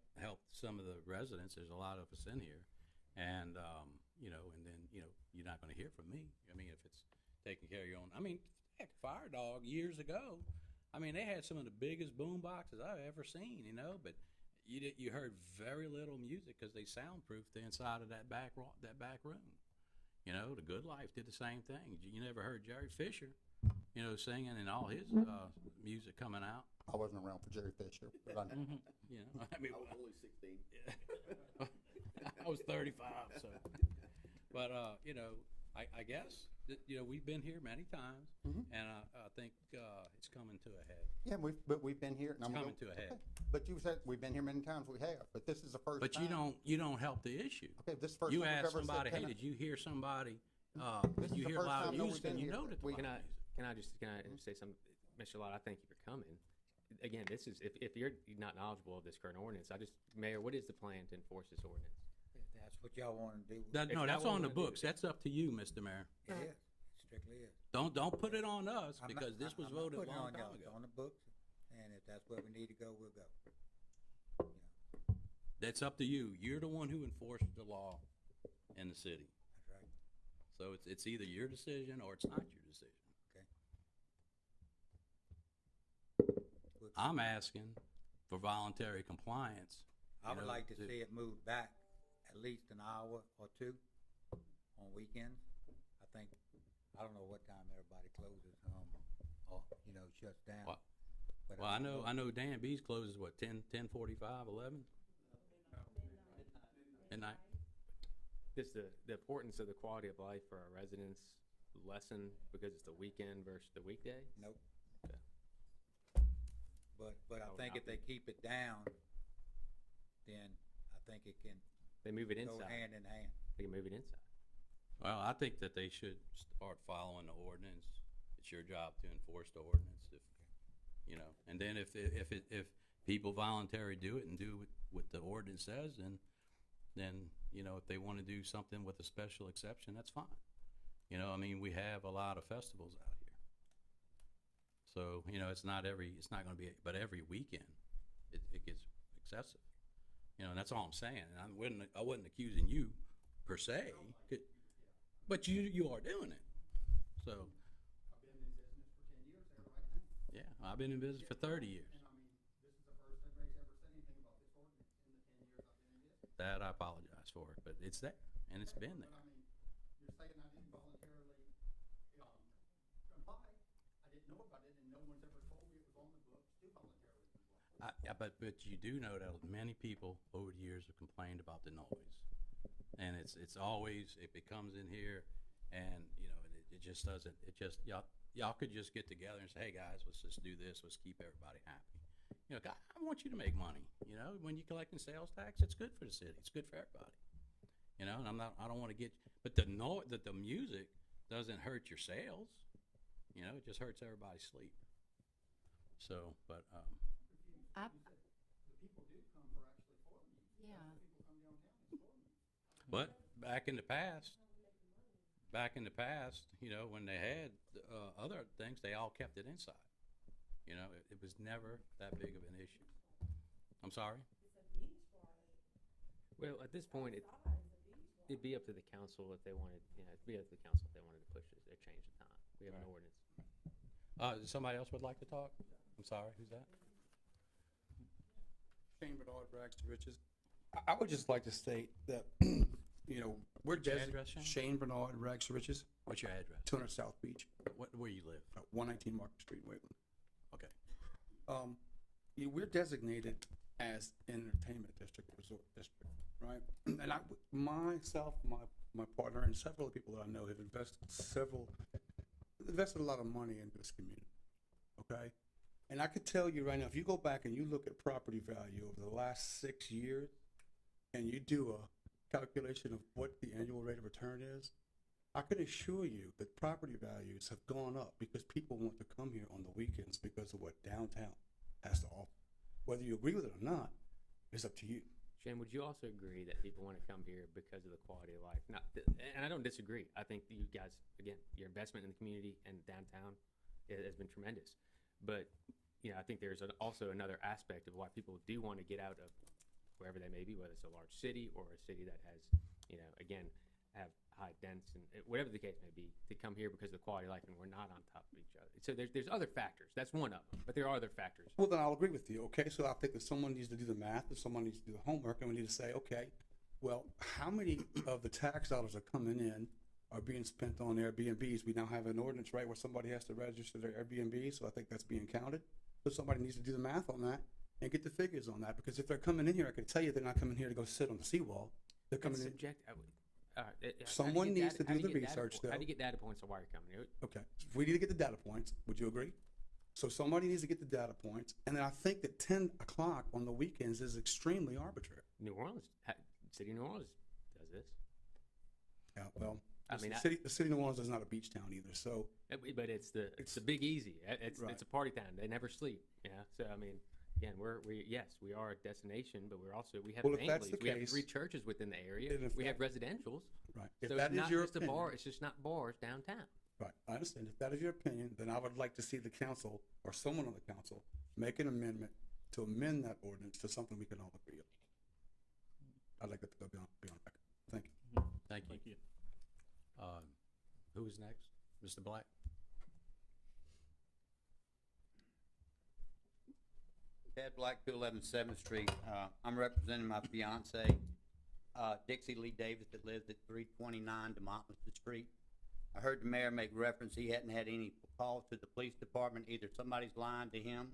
some of the residents. There's a lot of us in here. And, you know, and then, you know, you're not gonna hear from me. I mean, if it's taking care of your own, heck, Fire Dog years ago, they had some of the biggest boom boxes I've ever seen, you know, but you heard very little music because they soundproofed the inside of that back room. You know, the Good Life did the same thing. You never heard Jerry Fisher, you know, singing and all his music coming out. I wasn't around for Jerry Fisher, but I know. You know, I was only 16. I was 35, so. But, you know, I guess, you know, we've been here many times, Mhm. and I think it's coming to a head. Yeah, we've been here. And It's I'm coming gonna- to a head. okay. But you said, we've been here many times, we have, but this is the first But time. you don't help the issue. Okay, this is the first You time we've ask ever said somebody, hey, tenant- did you hear somebody, This did is you the hear first loud time that we've music, and been you here. know that the We- Can loud I music. can I say something? Mr. Lott, I thank you for coming. Again, this is, if you're not knowledgeable of this current ordinance, Mayor, what is the plan to enforce this ordinance? If that's what y'all wanna do. No, that that's what on we're the gonna do? books. That's up to you, Mr. Mayor. It is, it strictly is. Don't put it on us, I'm not- because this was I'm not voted a putting it long on time y'all. It's ago. on the books, and if that's where we need to go, we'll go. That's up to you. You're the one who enforces the law in the city. That's right. So it's either your decision or it's not your decision. We'll- I'm asking for voluntary compliance. I you would know, like to see it moved back at least an hour or two, on weekends. I think, I don't know what time everybody closes, or, you know, shuts down. Well- But Well, I know Dan B's closes what, 10:45, 11? Midnight? Does the importance of the quality of life for our residents lessen because it's the weekend versus the weekday? Nope. Okay. But I That would think not if they keep it down, then I think it can They move it go inside. hand in hand. They can move it inside. Well, I think that they should start following the ordinance. It's your job to enforce the ordinance if, you know, and then if people voluntarily do it and do what the ordinance says, then, you know, if they wanna do something with a special exception, that's fine. You know, I mean, we have a lot of festivals out here. So, you know, it's not gonna be, but every weekend, it gets excessive. You know, and that's all I'm saying. And I wasn't accusing you per se, but you are doing it. So, I've been in business for 10 years, everybody can. yeah, I've been in business for 30 years. And I mean, this is the first anybody's ever said anything about this ordinance in the 10 years I've been in business. That I apologize for, but it's there, and it's been But there. I mean, you're saying I didn't voluntarily, comply. I didn't know about it, and no one's ever told me it was on the books to voluntarily comply. But you do know that many people over the years have complained about the noise. And it's always, it comes in here and, you know, it just doesn't, y'all could just get together and say, hey, guys, let's just do this, let's keep everybody happy. You know, I want you to make money, you know, when you're collecting sales tax, it's good for the city, it's good for everybody. You know, and I don't wanna get, but the music doesn't hurt your sales, you know, it just hurts everybody's sleep. So, but, I, The people do come for actually for the music. yeah, People come downtown, it's for music. but back in the past, you know, when they had other things, they all kept it inside. You know, it was never that big of an issue. I'm sorry? Well, at this point, it'd be up to the council if they wanted, it'd be up to the council if they wanted to push it or change the time. We have an Right. ordinance. Somebody else would like to talk? I'm sorry, who's that? Shane Bernard, Rags to Riches. I would just like to state that, you know, we're What's your address, Shane? Shane Bernard, Rags to Riches, What's your address? 200 South Beach, Where you live? 119 Market Street, Wayland. Okay. We're designated as entertainment district, resort district, right? And myself, my partner, and several of the people that I know have invested a lot of money into this community, okay? And I could tell you right now, if you go back and you look at property value over the last 6 years, and you do a calculation of what the annual rate of return is, I can assure you that property values have gone up because people want to come here on the weekends because of what downtown has to offer. Whether you agree with it or not, is up to you. Shane, would you also agree that people want to come here because of the quality of life? And I don't disagree. I think that you guys, again, your investment in the community and downtown has been tremendous. But, you know, I think there's also another aspect of why people do want to get out of wherever they may be, whether it's a large city or a city that has, you know, again, have high dense and whatever the case may be, to come here because of the quality of life and we're not on top of each other. So there's other factors. That's one of them, but there are other factors. Well, then I'll agree with you, okay? So I think that someone needs to do the math, that someone needs to do the homework, and we need to say, okay, well, how many of the tax dollars that are coming in are being spent on Airbnbs? We now have an ordinance, right, where somebody has to register their Airbnb, so I think that's being counted. So somebody needs to do the math on that and get the figures on that, because if they're coming in here, I can tell you they're not coming here to go sit on the seawall. They're coming in. All right, Someone needs to do the research, How though. do you get data points on why you're coming here? Okay, so we need to get the data points. Would you agree? So somebody needs to get the data points, and then I think that 10 o'clock on the weekends is extremely arbitrary. New Orleans, City of New Orleans does this. Yeah, well, I mean, the city of New Orleans is not a beach town either, so. But it's the Big Easy. It's Right. a party town. They never sleep. Yeah. So I mean, again, we are a destination, but we have Well, if that's families. the We have case, 3 churches within the area. then if We have that- residentials. Right. If So that it's is not your just a opinion, bar. It's just not bars downtown. right, I understand. If that is your opinion, then I would like to see the council or someone on the council make an amendment to amend that ordinance to something we can all agree on. I'd like that to go beyond record. Thank you. Thank you. Thank you. Who is next? Mr. Black? Ted Black, 211 7th Street. I'm representing my fiance. Dixie Lee Davis that lives at 329 Democracy Street. I heard the mayor make reference, he hadn't had any calls to the police department, either somebody's lying to him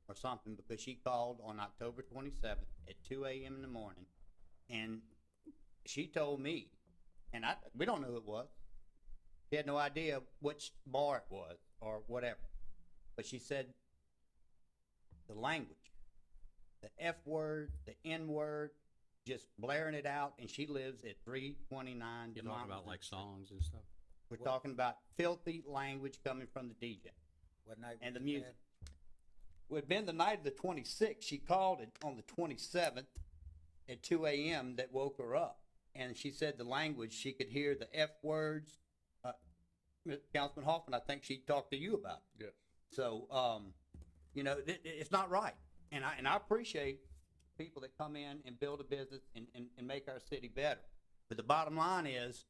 or something, because she called on October 27th at 2 a.m. in the morning, and she told me, and we don't know who it was. She had no idea which bar it was or whatever, but she said the language, the F word, the N word, just blaring it out, and she lives at 329 You talking about Democracy like Street. songs and stuff? We're talking about filthy language coming from the DJ What night and was the this music. at? It had been the night of the 26th. She called it on the 27th at 2 a.m. that woke her up. And she said the language, she could hear the F words. Councilman Hoffman, I think she talked to you about it. Yes. So, you know, it's not right. And I appreciate people that come in and build a business and make our city better. But the bottom line is,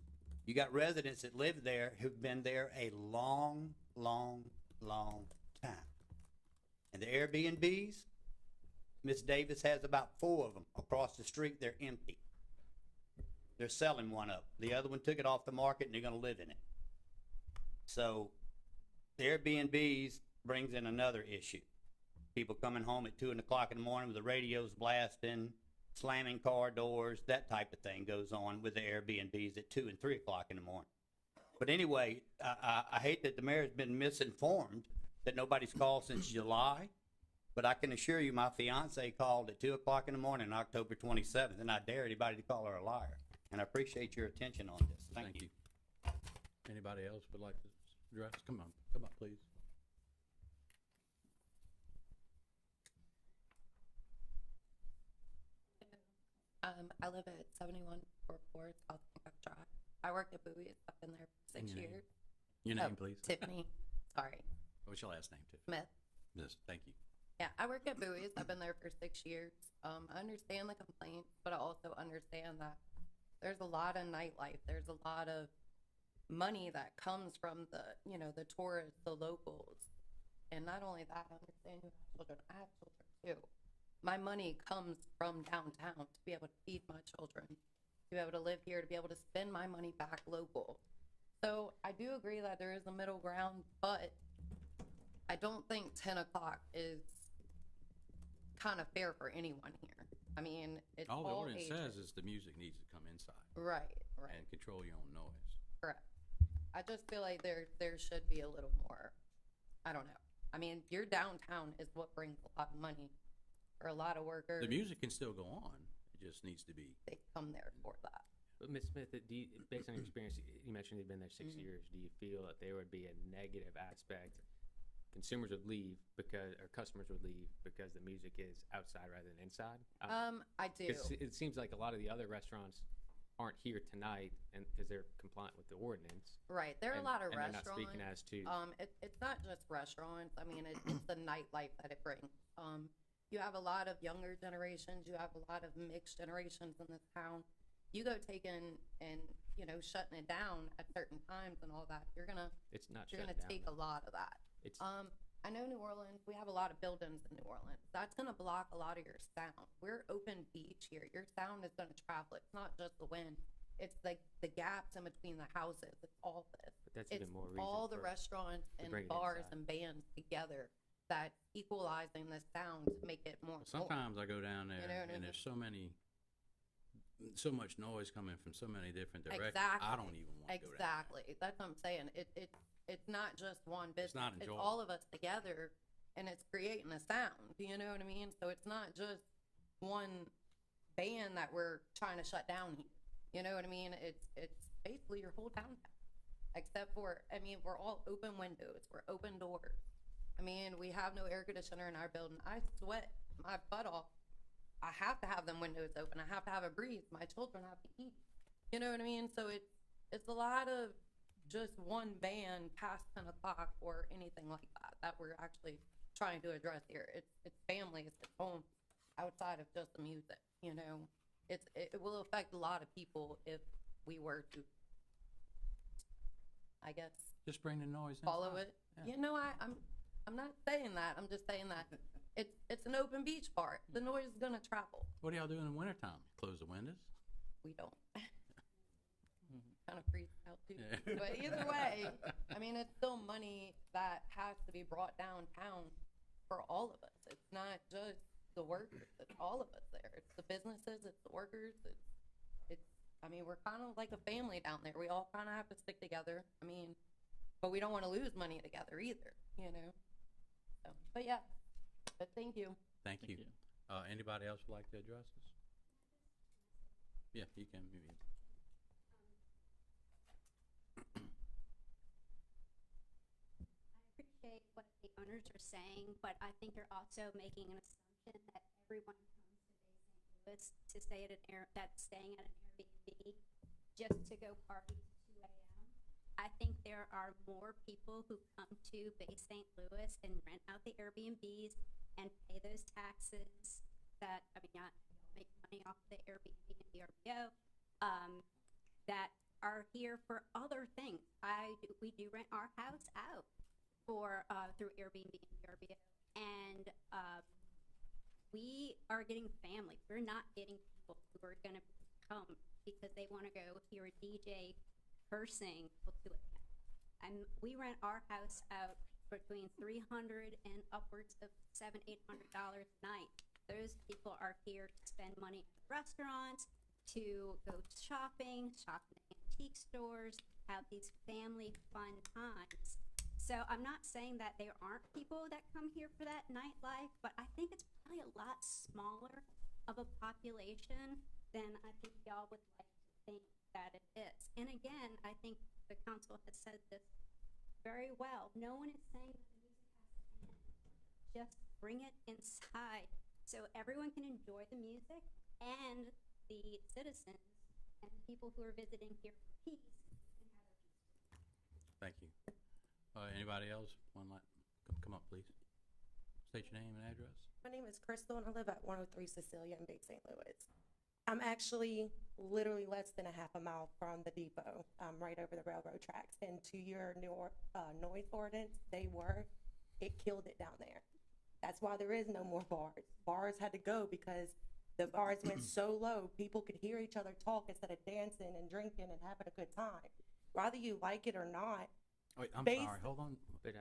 you got residents that live there who've been there a long, long, long time. And the Airbnbs, Miss Davis has about 4 of them across the street. They're empty. They're selling one up. The other one took it off the market and they're gonna live in it. So the Airbnbs brings in another issue. People coming home at 2 o'clock in the morning with the radios blasting, slamming car doors, that type of thing goes on with the Airbnbs at 2 and 3 o'clock in the morning. But anyway, I hate that the mayor's been misinformed, that nobody's called since July. But I can assure you, my fiance called at 2 o'clock in the morning, October 27th, and I dare anybody to call her a liar. And I appreciate your attention on this. Thank you. Anybody else would like to address? Come up, please. I live at 7144 South Hancock Drive. I work at Bowie's. I've been there for 6 Your name? years. Your Oh, name, please. Tiffany. Sorry. What's your last name, Tiff? Smith. Yes, thank you. Yeah, I work at Bowie's. I've been there for 6 years. I understand the complaints, but I also understand that there's a lot of nightlife. There's a lot of money that comes from the, you know, the tourists, the locals. And not only that, I understand you have children. I have children too. My money comes from downtown to be able to feed my children, to be able to live here, to be able to spend my money back local. So I do agree that there is a middle ground, but I don't think 10 o'clock is kind of fair for anyone here. I mean, it's All the all ordinance ages. says is the music needs to come inside Right, right, and control your own noise. correct. I just feel like there should be a little more, I don't know. I mean, your downtown is what brings a lot of money for a lot of workers. The music can still go on. It just needs to be. They come there for that. But Ms. Smith, based on your experience, you mentioned you've been there 6 years. Do you feel that there would be a negative aspect? Consumers would leave or customers would leave because the music is outside rather than inside? I do. 'Cause it seems like a lot of the other restaurants aren't here tonight, and because they're compliant with the ordinance. Right, there are a and- lot of and they're restaurants. not speaking as to. It's not just restaurants. I mean, it's the nightlife that it brings. You have a lot of younger generations. You have a lot of mixed generations in this town. You go taking and you know shutting it down at certain times and all that. You're gonna It's not you're shut gonna down. take a lot of that. It's I know New Orleans. We have a lot of buildings in New Orleans. That's gonna block a lot of your sound. We're open beach here. Your sound is gonna travel. It's not just the wind. It's like the gaps in between the houses. It's all this. but that's It's even more reason all the for- restaurants to and bring it bars inside. and bands together that equalizing the sound to make it more. Sometimes I go down there You know what I and mean? there's so much noise coming from so many different directions. Exactly. I don't even want to go down Exactly. That's what I'm saying. It's not just one business. not It's enjoyable. all of us together, and it's creating a sound. You know what I mean? So it's not just one band that we're trying to shut down here. You know what I mean? It's basically your whole downtown, except for we're all open windows. We're open doors. I mean, we have no air conditioner in our building. I sweat my butt off. I have to have them windows open. I have to have a breeze. My children have to eat. You know what I mean? So it's a lot of just one band past 10 o'clock or anything like that we're actually trying to address here. It's families, it's homes outside of just the music. You know, it will affect a lot of people if we were to, I guess, Just bring the noise in. follow it. Yeah. You know, I'm not saying that. I'm just saying that it's an open beach part. The noise is gonna travel. What do y'all do in the wintertime? Close the windows? we don't. Mm-hmm. Kind of freaked out too. But either way, I mean, it's still money that has to be brought downtown for all of us. It's not just the workers, it's all of us there. It's the businesses, it's the workers, I mean, we're kind of like a family down there. We all kind of have to stick together. I mean, but we don't want to lose money together either, you know? So, but yeah, but thank you. Thank you. Anybody else would like to address this? Yeah, you can. I appreciate what the owners are saying, but I think you're also making an assumption that everyone comes to Bay St. Louis to stay at that's staying at an Airbnb just to go party till 2 a.m. I think there are more people who come to Bay St. Louis and rent out the Airbnbs and pay those taxes that, I mean, not make money off the Airbnb and VRBO, that are here for other things. We do rent our house out for through Airbnb and VRBO, and we are getting family. We're not getting people who are going to come because they want to go hear a DJ cursing till 2 a.m. And we rent our house out between $300 and upwards of $700-800 a night. Those people are here to spend money at restaurants, to go shopping, shop in antique stores, have these family fun times. So I'm not saying that there aren't people that come here for that nightlife, but I think it's probably a lot smaller of a population than I think y'all would like to think that it is. And again, I think the council has said this very well. No one is saying that the music has to end. Just bring it inside so everyone can enjoy the music, and the citizens and the people who are visiting here for peace can have their peace. Thank you. Anybody else want to come up, please? State your name and address. My name is Crystal, and I live at 103 Cecilia in Bay St. Louis. I'm actually literally less than a half a mile from the depot, right over the railroad tracks. And to your noise ordinance, it killed it down there. That's why there is no more bars. Bars had to go because the bars went so low, people could hear each other talk instead of dancing and drinking and having a good time. Whether you like it or not. Wait, I'm sorry, hold on.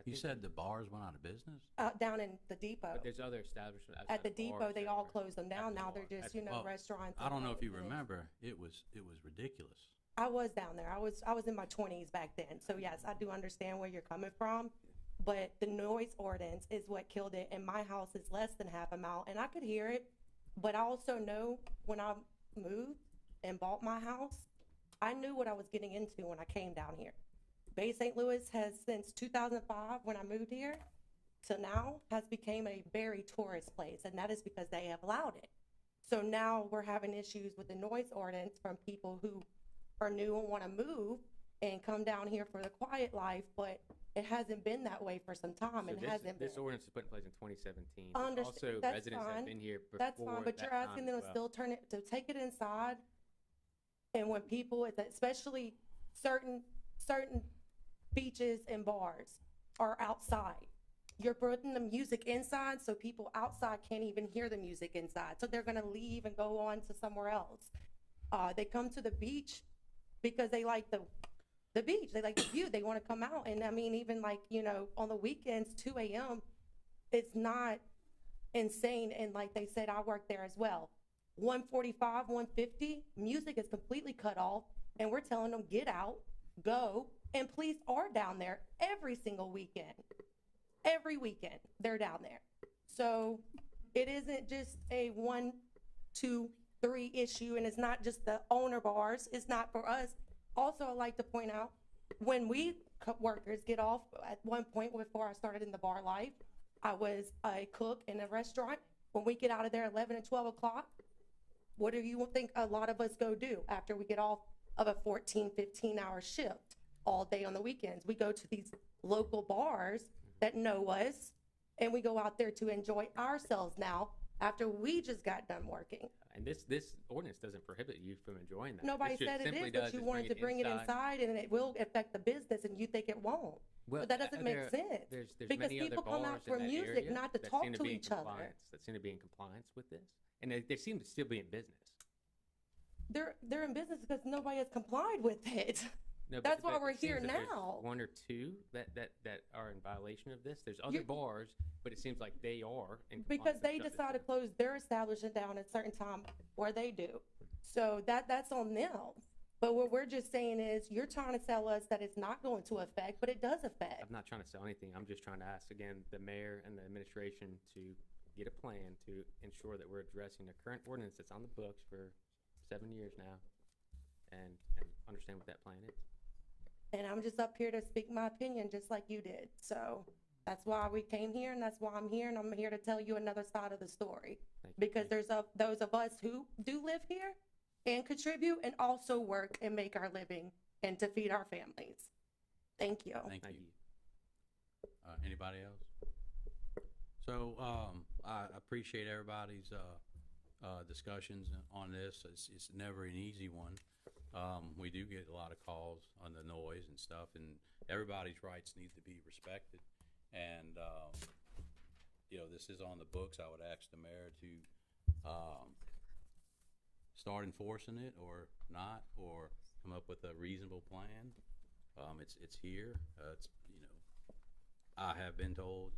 You said the bars went out of business? Down in the depot. But there's other establishments outside At the of depot, bars they that all are- closed them down. Now they're just, Well, restaurants. I don't know if you and- remember, it was ridiculous. I was down there. I was in my 20s back then. So yes, I do understand where you're coming from. But the noise ordinance is what killed it. And my house is less than half a mile. And I could hear it. But I also know when I moved and bought my house, I knew what I was getting into when I came down here. Bay St. Louis has, since 2005, when I moved here, to now, has become a very tourist place. And that is because they have allowed it. So now we're having issues with the noise ordinance from people who are new and want to move and come down here for the quiet life, but it hasn't been that way for some time. So It this, hasn't this been. ordinance was put in place in 2017. Understand- Also, that's residents fine. have been here before That's fine, but that you're time asking as them to well. still turn it, to take it inside. And when people, especially certain beaches and bars are outside. You're putting the music inside, so people outside can't even hear the music inside. So they're gonna leave and go on to somewhere else. They come to the beach because they like the beach, they like the view, they wanna come out. And I mean, even like, on the weekends, 2 a.m., it's not insane. And like they said, I work there as well. 1:45, 1:50, music is completely cut off, and we're telling them, get out, go, and police are down there every single weekend. Every weekend, they're down there. So it isn't just a 1, 2, 3 issue, and it's not just the owner bars, it's not for us. Also, I'd like to point out, when we workers get off, at one point before I started in the bar life, I was a cook in a restaurant. When we get out of there 11 and 12 o'clock, what do you think a lot of us go do after we get off of a 14, 15-hour shift all day on the weekends? We go to these local bars that know us, and we go out there to enjoy ourselves now after we just got done working. And this ordinance doesn't prohibit you from enjoying that. Nobody This just said it simply is, but does you is wanted to bring it inside, and it will affect the business, and you think it won't. Well, But that doesn't make there- sense. There's Because many other people come out bars in for that music, area not to that talk seem to be in each other. compliance- That seem to be in compliance with this, and they seem to still be in business. they're in business because nobody has complied with it. No, That's but why it we're seems here that there's now. One or two that are in violation of this. There's other You- bars, but it seems like they are in Because compliance. they Shut this decide to down. close their establishment down at a certain time, or they do. So that's on them. But what we're just saying is, you're trying to tell us that it's not going to affect, but it does affect. I'm not trying to sell anything. I'm just trying to ask again the mayor and the administration to get a plan to ensure that we're addressing the current ordinance that's on the books for 7 years now, and understand what that plan is. And I'm just up here to speak my opinion, just like you did. So that's why we came here, and that's why I'm here, and I'm here to tell you another side of the story. Thank you. Because there's those of us who do live here and contribute and also work and make our living and to feed our families. Thank you. Thank you. Anybody else? So, I appreciate everybody's, discussions on this. It's never an easy one. We do get a lot of calls on the noise and stuff, and everybody's rights need to be respected. And, this is on the books. I would ask the mayor to, start enforcing it or not, or come up with a reasonable plan. It's here. I have been told,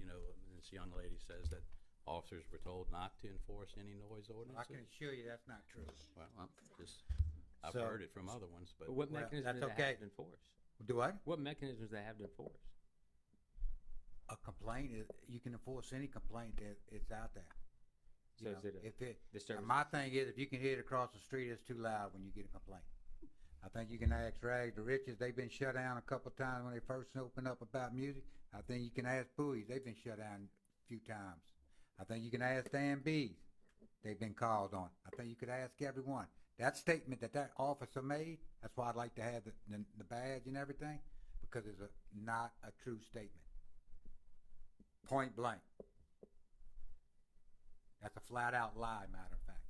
this young lady says that officers were told not to enforce any noise I ordinances. can assure you that's not true. Well, I've So- heard it from other ones, but. But what Well, mechanisms that's do they okay. have to enforce? Do what? What mechanisms do they have to enforce? A complaint is, you can enforce any complaint that it's out there. You So know, is it a if it, disturbance? my thing is, if you can hear it across the street, it's too loud when you get a complaint. I think you can ask Rags to Riches, they've been shut down a couple times when they first opened up about music. I think you can ask Bowie's, they've been shut down a few times. I think you can ask Dan B's, they've been called on. I think you could ask everyone. That statement that officer made, that's why I'd like to have the badge and everything, because it's not a true statement. Point blank. That's a flat out lie, matter of fact.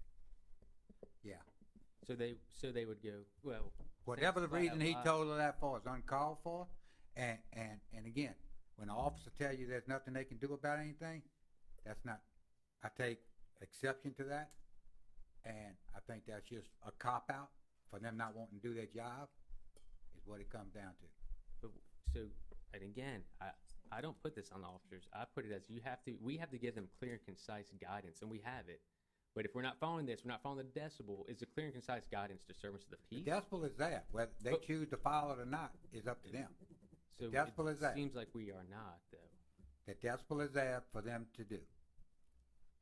Yeah. So they would go, well. Whatever the flat out reason he lie. told her that for is uncalled for, and again, when an officer tell you there's nothing they can do about anything, that's not, I take exception to that, and I think that's just a cop-out for them not wanting to do their job, is what it comes down to. But, so, and again, I don't put this on the officers. I put it as we have to give them clear and concise guidance, and we have it. But if we're not following this, we're not following the decibel, is the clear and concise guidance disturbance of the The peace? decibel is there, whether they But- choose to follow it or not is up to them. So decibel is that. Seems like we are not, though. The decibel is there for them to do.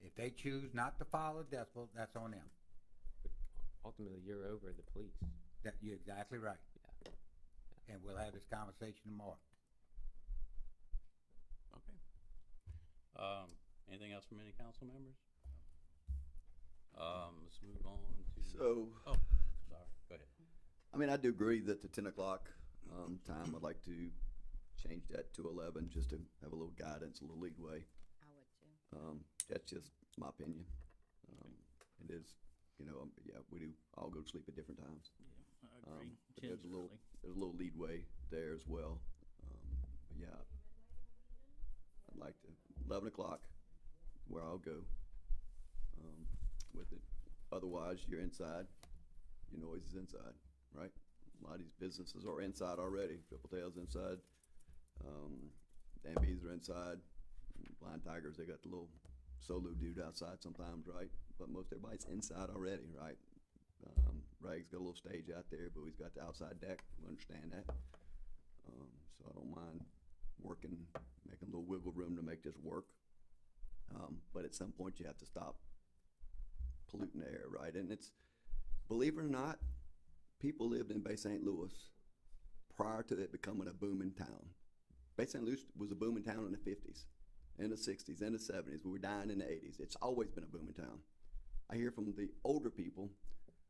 If they choose not to follow the decibel, that's on them. But ultimately, you're over the police. That, you're exactly right. Yeah. And we'll have this conversation tomorrow. Okay. Anything else from any council members? Let's move on to. So, Oh, sorry, go ahead. I mean, I do agree that the 10 o'clock time, I'd like to change that to 11, just to have a little guidance, a little leeway. I would too. That's just my opinion. It is, yeah, we do all go to sleep at different times. Yeah, I agree. But there's a 10's little, early. there's a little leadway there as well. But yeah, I'd like to, 11 o'clock, where I'll go with it. Otherwise, you're inside, your noise is inside, right? A lot of these businesses are inside already. Triple Tail's inside, Dan B's are inside, Blind Tigers, they got the little solo dude outside sometimes, right? But most everybody's inside already, right? Rags got a little stage out there, but he's got the outside deck, we understand that. So I don't mind working, making a little wiggle room to make this work. But at some point you have to stop polluting the air, right? And it's, believe it or not, people lived in Bay St. Louis prior to it becoming a booming town. Bay St. Louis was a booming town in the 50s, in the 60s, in the 70s. We were dying in the 80s. It's always been a booming town. I hear from the older people,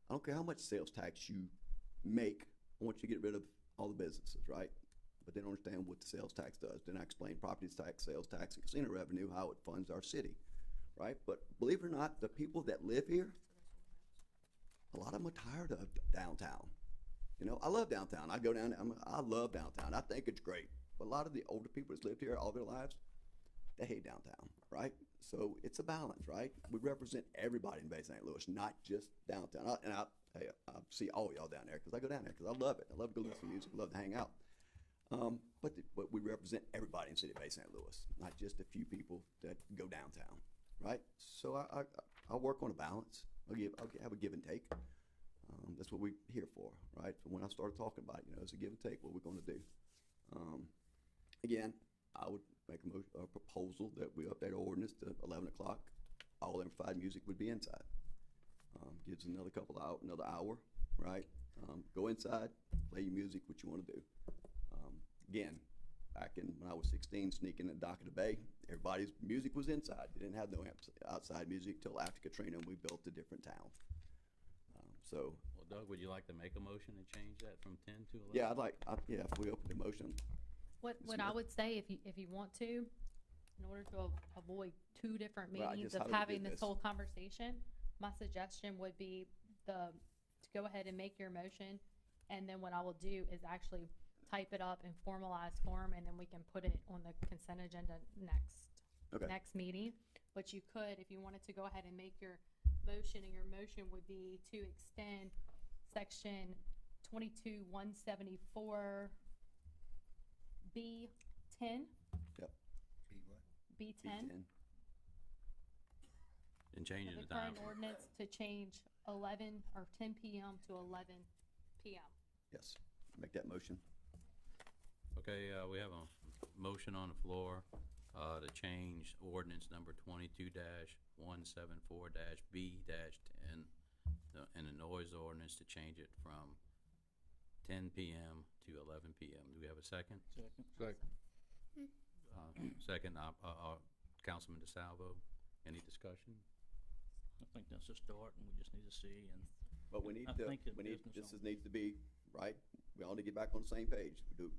I don't care how much sales tax you make, I want you to get rid of all the businesses, right? But they don't understand what the sales tax does. Then I explain property tax, sales tax, and casino revenue, how it funds our city, right? But believe it or not, the people that live here, a lot of them are tired of downtown. I love downtown. I go down, I love downtown. I think it's great. But a lot of the older people that's lived here all their lives, they hate downtown, right? So it's a balance, right? We represent everybody in Bay St. Louis, not just downtown. hey, I see all y'all down there, cause I go down there, cause I love it. I love to go listen to music, I love to hang out. But we represent everybody in City of Bay St. Louis, not just a few people that go downtown, right? So I'll work on a balance. I'll have a give and take. That's what we're here for, right? So when I started talking about it, it's a give and take, what we're gonna do. Again, I would make a proposal that we update our ordinance to 11 o'clock. All amplified music would be inside. Gives another another hour, right? Go inside, play your music, what you wanna do. Again, back when I was 16, sneaking in the dock of the bay, everybody's music was inside. They didn't have no outside music till after Katrina, and we built a different town. So. Well, Doug, would you like to make a motion and change that from 10 to 11? Yeah, if we open the motion. What I would say, if you want to, in order to avoid two different Right, meetings just how of do we do having this this? whole conversation, my suggestion would be to go ahead and make your motion, and then what I will do is actually type it up in formalized form, and then we can put it on the consent agenda next meeting. But you could, if you wanted to go ahead and make your motion, and your motion would be to extend section 22-174 B10. Yep. B10. And changing The the time. current ordinance to change 11 or 10 PM to 11 PM. Yes, make that motion. Okay, we have a motion on the floor, to change ordinance number 22-174-B-10, and the noise ordinance to change it from 10 PM to 11 PM. Do we have a second? Second. Second, Councilman DeSalvo, any discussion? I think that's a start, and we just need to see, and But we need I to, think the we need, business this needs to be, right? We all need to get back on the same page. We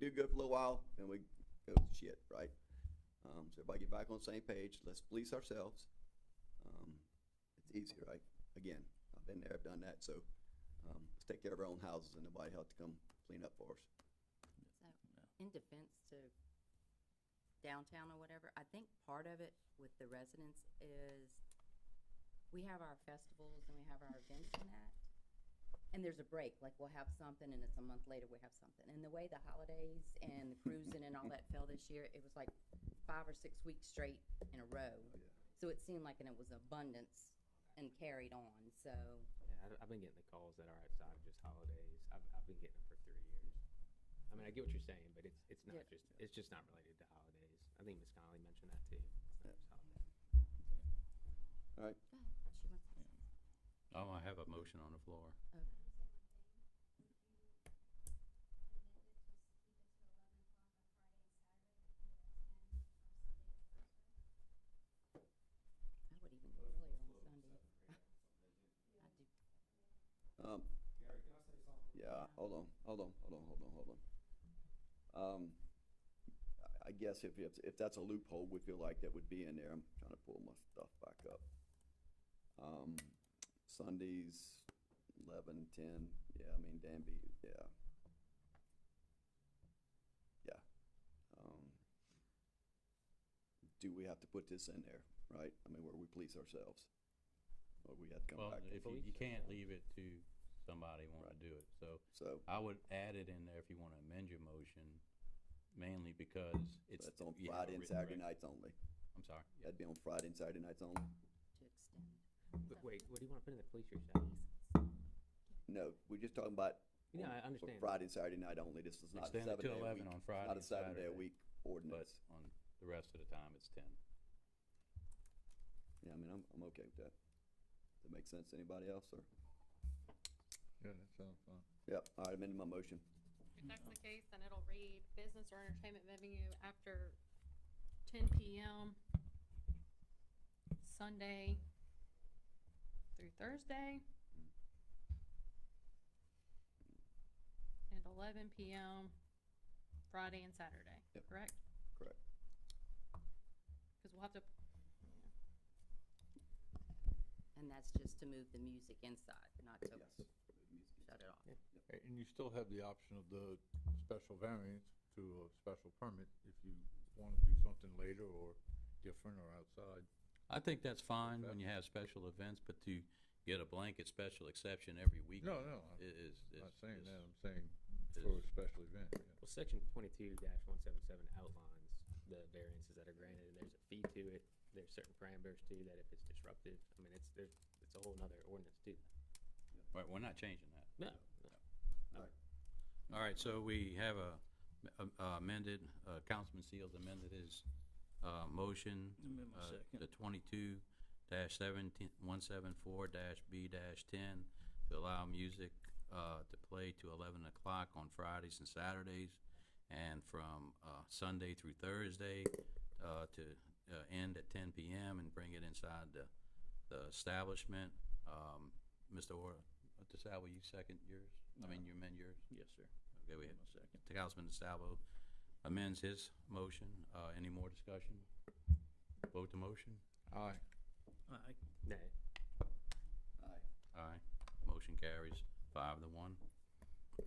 do good for a little while, then we go to shit, right? So everybody get back on the same page. Let's police ourselves. It's easy, right? Again, I've been there, I've done that, so, let's take care of our own houses and nobody have to come clean up for us. So, in defense to downtown or whatever, I think part of it with the residents is we have our festivals and we have our events and that, and there's a break, like we'll have something and it's a month later we have something. And the way the holidays and the cruising and all that fell this year, it was like 5 or 6 weeks straight in a row. So it seemed like, and it was abundance and carried on, so. Yeah, I've been getting the calls that are outside of just holidays. I've been getting them for 3 years. I mean, I get what you're saying, but it's just not related to holidays. I think Ms. Connolly mentioned that too. It's not just holidays. All right, Go ahead. She wants to say Oh, I have a motion on the floor. something. I would even go earlier on Sunday. I do. yeah, hold on. I guess if that's a loophole, we feel like that would be in there. I'm trying to pull my stuff back up. Sundays, 11, 10, yeah, I mean, Danby, yeah. Yeah. Do we have to put this in there, right? I mean, where we police ourselves? Or we have to come Well, back? if you can't leave it to somebody wanting to do it, So, I would add it in there if you want to amend your motion, mainly because it's. that's on you have a Friday and written Saturday record. nights only. I'm sorry. That'd be on Friday and Saturday nights only? To extend. Wait, what do you want to put in the police station? No, we're just talking about. Yeah, I for understand. Friday and Saturday night only. This is not a Extend it to 7-day a 11 week. on Friday Not a and 7-day a Saturday. week But ordinance. on the rest of the time, it's 10. Yeah, I mean, I'm okay with that. Does that make sense to anybody else, or? Yeah, that sounds fine. Yep, all right, amended my motion. If that's the case, then it'll read business or entertainment venue after 10 PM Sunday through Thursday, and 11 PM Friday and Saturday, Yep. correct? Correct. Because we'll have to, And that's just to move the music inside, not to Yes. shut it off. And you still have the option of the special variance to a special permit if you want to do something later or different or outside. I think that's fine when you have special events, but to get a blanket special exception every weekend. No, no, Is I'm not saying is- that, I'm saying for a special event, yeah. Well, section 22-177 outlines the variances that are granted, and there's a fee to it. There's certain parameters too, that if it's disruptive, I mean, it's a whole nother ordinance too. Right, we're not changing that. No, All right, so we have amended, Councilman Seals amended his, motion. Amend my second. The 22-174-B-10 to allow music, to play to 11 o'clock on Fridays and Saturdays, and from, Sunday through Thursday, to, end at 10 p.m. and bring it inside the establishment. Mr. DeSalvo, you second yours? I mean, you amend yours? Yes, sir. Okay, we have Amend my second. Councilman DeSalvo amends his motion. Any more discussion? Vote the motion? Aye. Aye. nay. Aye. Motion carries 5-1.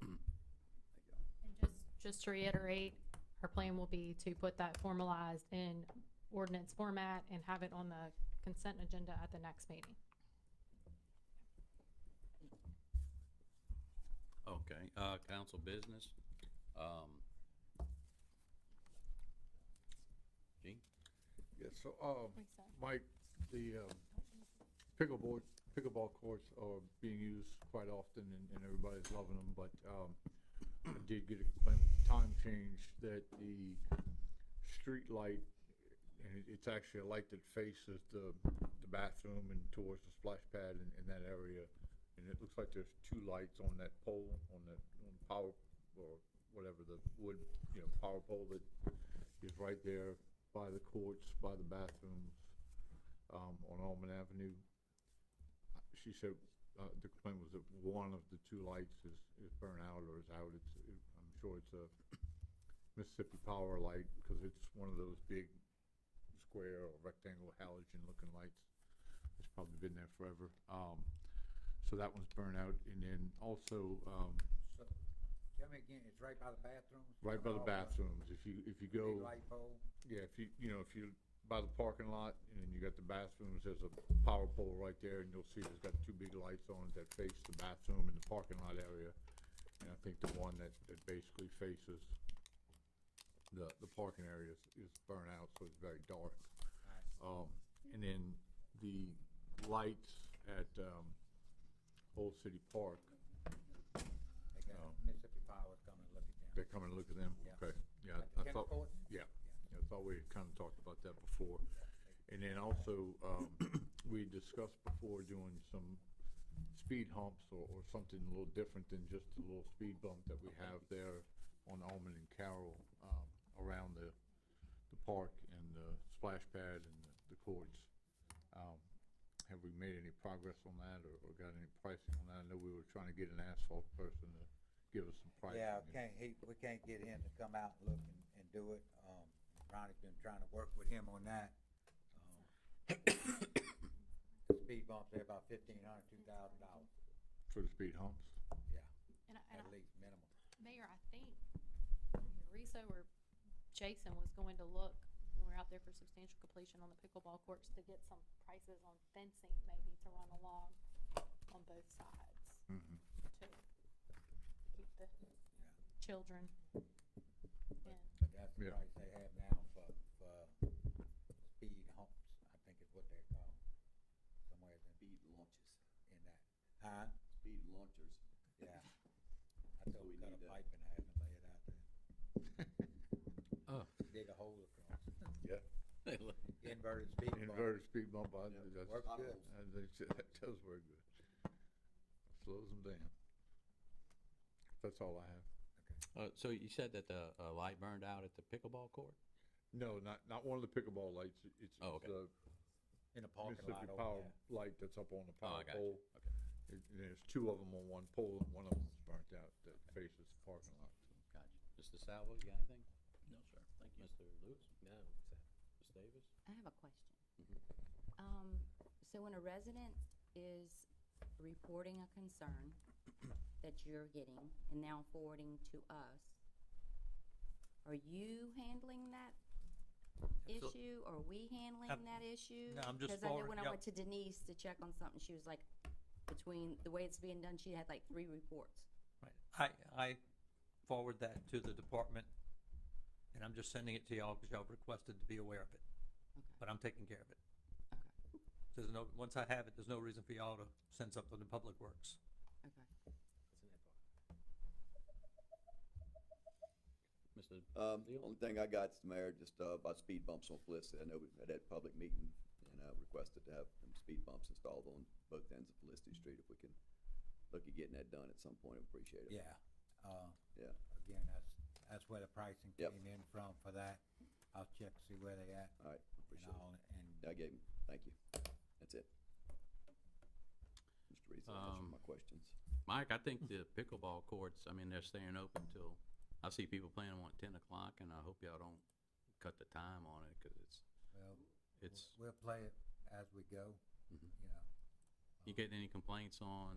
And just to reiterate, our plan will be to put that formalized in ordinance format and have it on the consent agenda at the next meeting. Okay, council business. Gene? Yeah, so, Reset. Mike, the, pickleball courts are being used quite often and everybody's loving them, but, I did get a complaint with the time change that the street light, and it's actually a light that faces the bathroom and towards the splash pad in that area. And it looks like there's two lights on that pole, on the power, or whatever, the wood, power pole that is right there by the courts, by the bathrooms, on Almond Avenue. She said, the complaint was that one of the two lights is burnt out or is out. I'm sure it's a Mississippi Power light, because it's one of those big square or rectangle halogen looking lights. It's probably been there forever. So that one's burnt out, and then also, So, tell me again, it's right by the bathrooms? right by the bathrooms, if you Big go, light pole? yeah, if you by the parking lot, and then you got the bathrooms, there's a power pole right there, and you'll see there's got two big lights on it that face the bathroom and the parking lot area. And I think the one that basically faces the parking area is burnt out, so it's very dark. And then the lights at, Old City Park, They got Mississippi Power's coming to look at them. they come and look at them? Yeah. Okay, yeah, At the I tennis thought, court? yeah, I thought we had kind of talked about that before. And then also, we discussed before doing some speed humps or something a little different than just the little speed bump that we have there on Almond and Carroll, around the park and the splash pad and the courts. Have we made any progress on that, or got any pricing on that? I know we were trying to get an asphalt person to give us some pricing. Yeah, we can't get him to come out and look and do it. Ronnie's been trying to work with him on that. The speed bumps, they're about $1,500, $2,000. For the speed humps? Yeah, And at least minimum. Mayor, I think Riso or Jason was going to look when we're out there for substantial completion on the pickleball courts to get some prices on fencing maybe to run along on both sides Mm-hmm. to keep the children in. But that's the Yeah. price they have now for speed humps, I think is what they're called. Somewhere Speed launches. in that. Huh? Speed launchers. Yeah. I told we him cut need a that. pipe in half and lay it out there. Oh. Dig a hole across. Yeah. Inverted speed bump. Inverted speed bump, Yeah, that's, works good. that does work good. Slows them down. That's all I have. So you said that the light burned out at the pickleball court? No, not one of the pickleball lights. It's Oh, okay. the In a parking lot Mississippi over Power there. light that's up on the Oh, power I got pole. you. Okay, And there's two of them on one pole, and one of them's burnt out that faces the parking lot. gotcha. Mr. Salvo, you got anything? No, sir, thank you. Mr. Lewis? No, Ms. Davis? I have a question. Mhm. So when a resident is reporting a concern that you're getting and now forwarding to us, are you handling that issue, or are we handling that issue? No, I'm just Because I know forwarding- when I yep. went to Denise to check on something, she was like, between the way it's being done. She had like 3 reports. Right. I forward that to the department, and I'm just sending it to y'all because y'all requested to be aware of it. But I'm taking care of it. There's no, once I have it, there's no reason for y'all to send something to Public Works. Okay. Mr. The only thing I got, Mr. Mayor, just about speed bumps on Felicity. I know we had that public meeting and requested to have some speed bumps installed on both ends of Felicity Street. If we can look at getting that done at some point, I appreciate it. Yeah. Yeah. Again, that's where the pricing Yep. came in from for that. I'll check, see where they at. All right, appreciate all, and I gave him, thank you. That's it. Mr. Reed, those are my questions. Mike, I think the pickleball courts, I mean, they're staying open till, I see people playing them at 10 o'clock, and I hope y'all don't cut the time on it, because we'll play it as we go, you know. You getting any complaints on?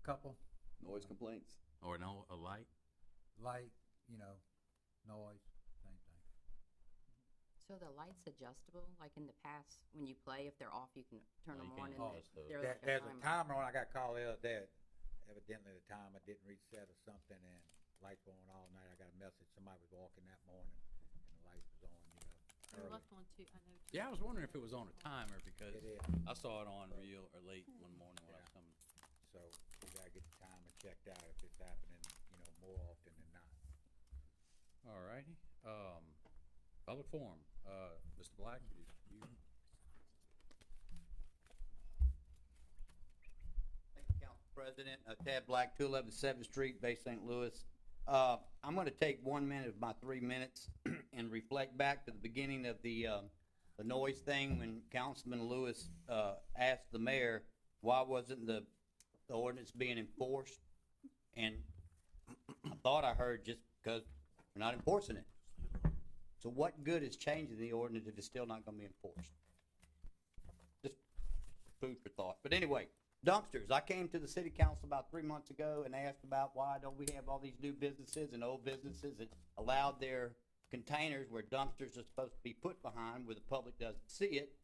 Couple. Noise complaints? Or no, a light? Light, you know, noise, same thing. So the lights adjustable, like in the past, when you play, if they're off, you can turn No, them you on can't and adjust those. they're like There's a timer. timer on, I got called the other day, evidently the timer didn't reset or something, and lights were on all night. I got a message, somebody was walking that morning, and the lights was on, you know, We early. left one too, I know. Yeah, I was wondering if it was on a timer, because It is. I saw it on real, or late one morning when I was coming. So we gotta get the timer checked out if it's happening, you know, more often than not. All righty, public forum, Mr. Black, you, Thank you, Council President. Tad Black, 211 7th Street, Bay St. Louis. I'm gonna take 1 minute of my 3 minutes and reflect back to the beginning of the noise thing when Councilman Lewis, asked the mayor, why wasn't the ordinance being enforced? And I thought I heard just because we're not enforcing it. So what good is changing the ordinance if it's still not gonna be enforced? Just food for thought. But anyway, dumpsters. I came to the city council about 3 months ago and asked about why don't we have all these new businesses and old businesses that allowed their containers where dumpsters are supposed to be put behind where the public doesn't see it.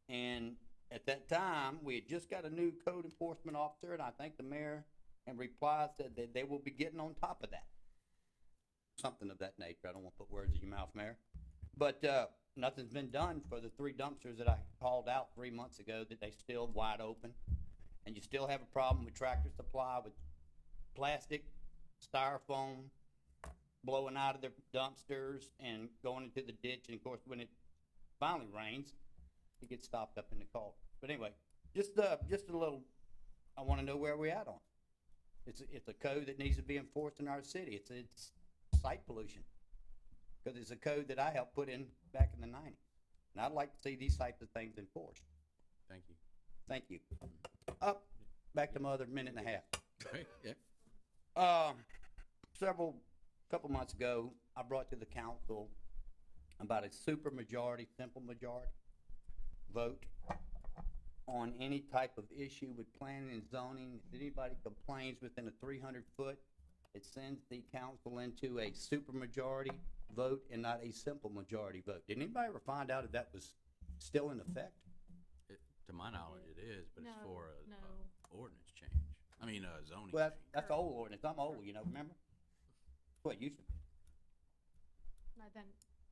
And at that time, we had just got a new code enforcement officer, and I think the mayor in reply said that they will be getting on top of that. Something of that nature. I don't want to put words in your mouth, Mayor. But nothing's been done for the 3 dumpsters that I called out 3 months ago that they still wide open. And you still have a problem with Tractor Supply with plastic, styrofoam blowing out of their dumpsters and going into the ditch. And of course, when it finally rains, it gets stopped up in the culvert. But anyway, just a little, I want to know where we're at on it. It's a code that needs to be enforced in our city. It's site pollution. Because it's a code that I helped put in back in the 90s. And I'd like to see these types of things enforced. thank you. Thank you. Up, back to my other minute and a half. Okay, yeah. Couple months ago, I brought to the council about a super majority, simple majority vote on any type of issue with planning and zoning. If anybody complains within a 300-foot, it sends the council into a super majority vote and not a simple majority vote. Did anybody ever find out if that was still in effect? To my knowledge, it is, but it's No, for no. a ordinance change. I mean, zoning Well, change. that's old ordinance. I'm old, you know, remember? What used to be. No, then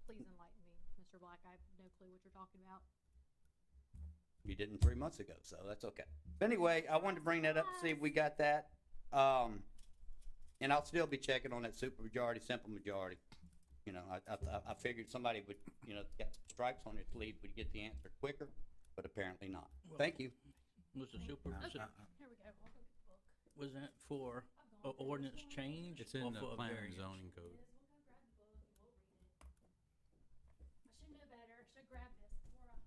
please enlighten me, Mr. Black. I have no clue what you're talking about. You didn't 3 months ago, so that's okay. But anyway, I wanted to bring that up to see if we got that. And I'll still be checking on that super majority, simple majority. You know, I figured somebody would, you know, get stripes on their sleeve would get the answer quicker, but apparently not. Thank you. Was the super, Okay, here we go. I'll go get the book. was that for a ordinance change? It's or in the for a planning and variance? zoning code. I should know better. I should grab this before I.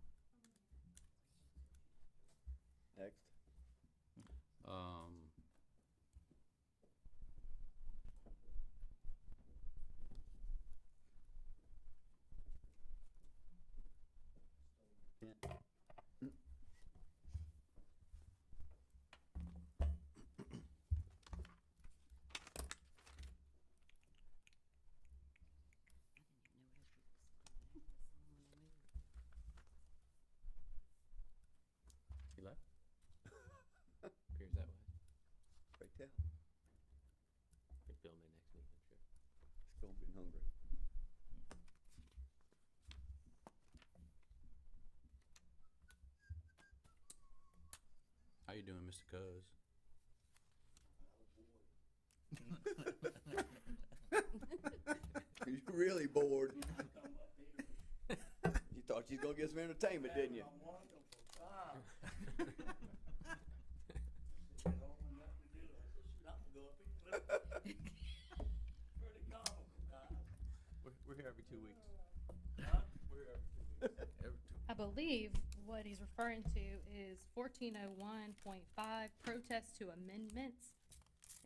Next. Yeah. You left? How you doing, Mr. Cuz? You're really bored. You thought you was gonna get some entertainment, didn't you? We're here every 2 weeks. I believe what he's referring to is 1401.5, protest to amendments.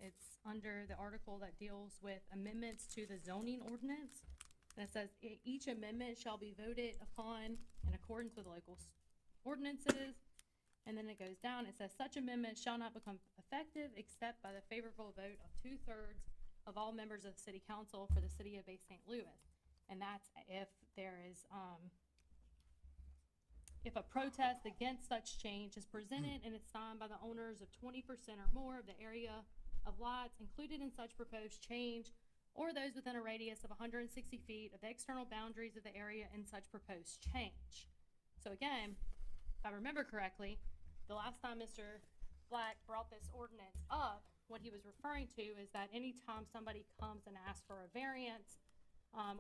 It's under the article that deals with amendments to the zoning ordinance. And it says, each amendment shall be voted upon in accordance with local ordinances. And then it goes down, it says, such amendments shall not become effective except by the favorable vote of 2/3 of all members of the city council for the city of Bay St. Louis. And that's if there is, if a protest against such change is presented and is signed by the owners of 20% or more of the area of lots included in such proposed change, or those within a radius of 160 feet of the external boundaries of the area in such proposed change. So again, if I remember correctly, the last time Mr. Black brought this ordinance up, what he was referring to is that anytime somebody comes and asks for a variance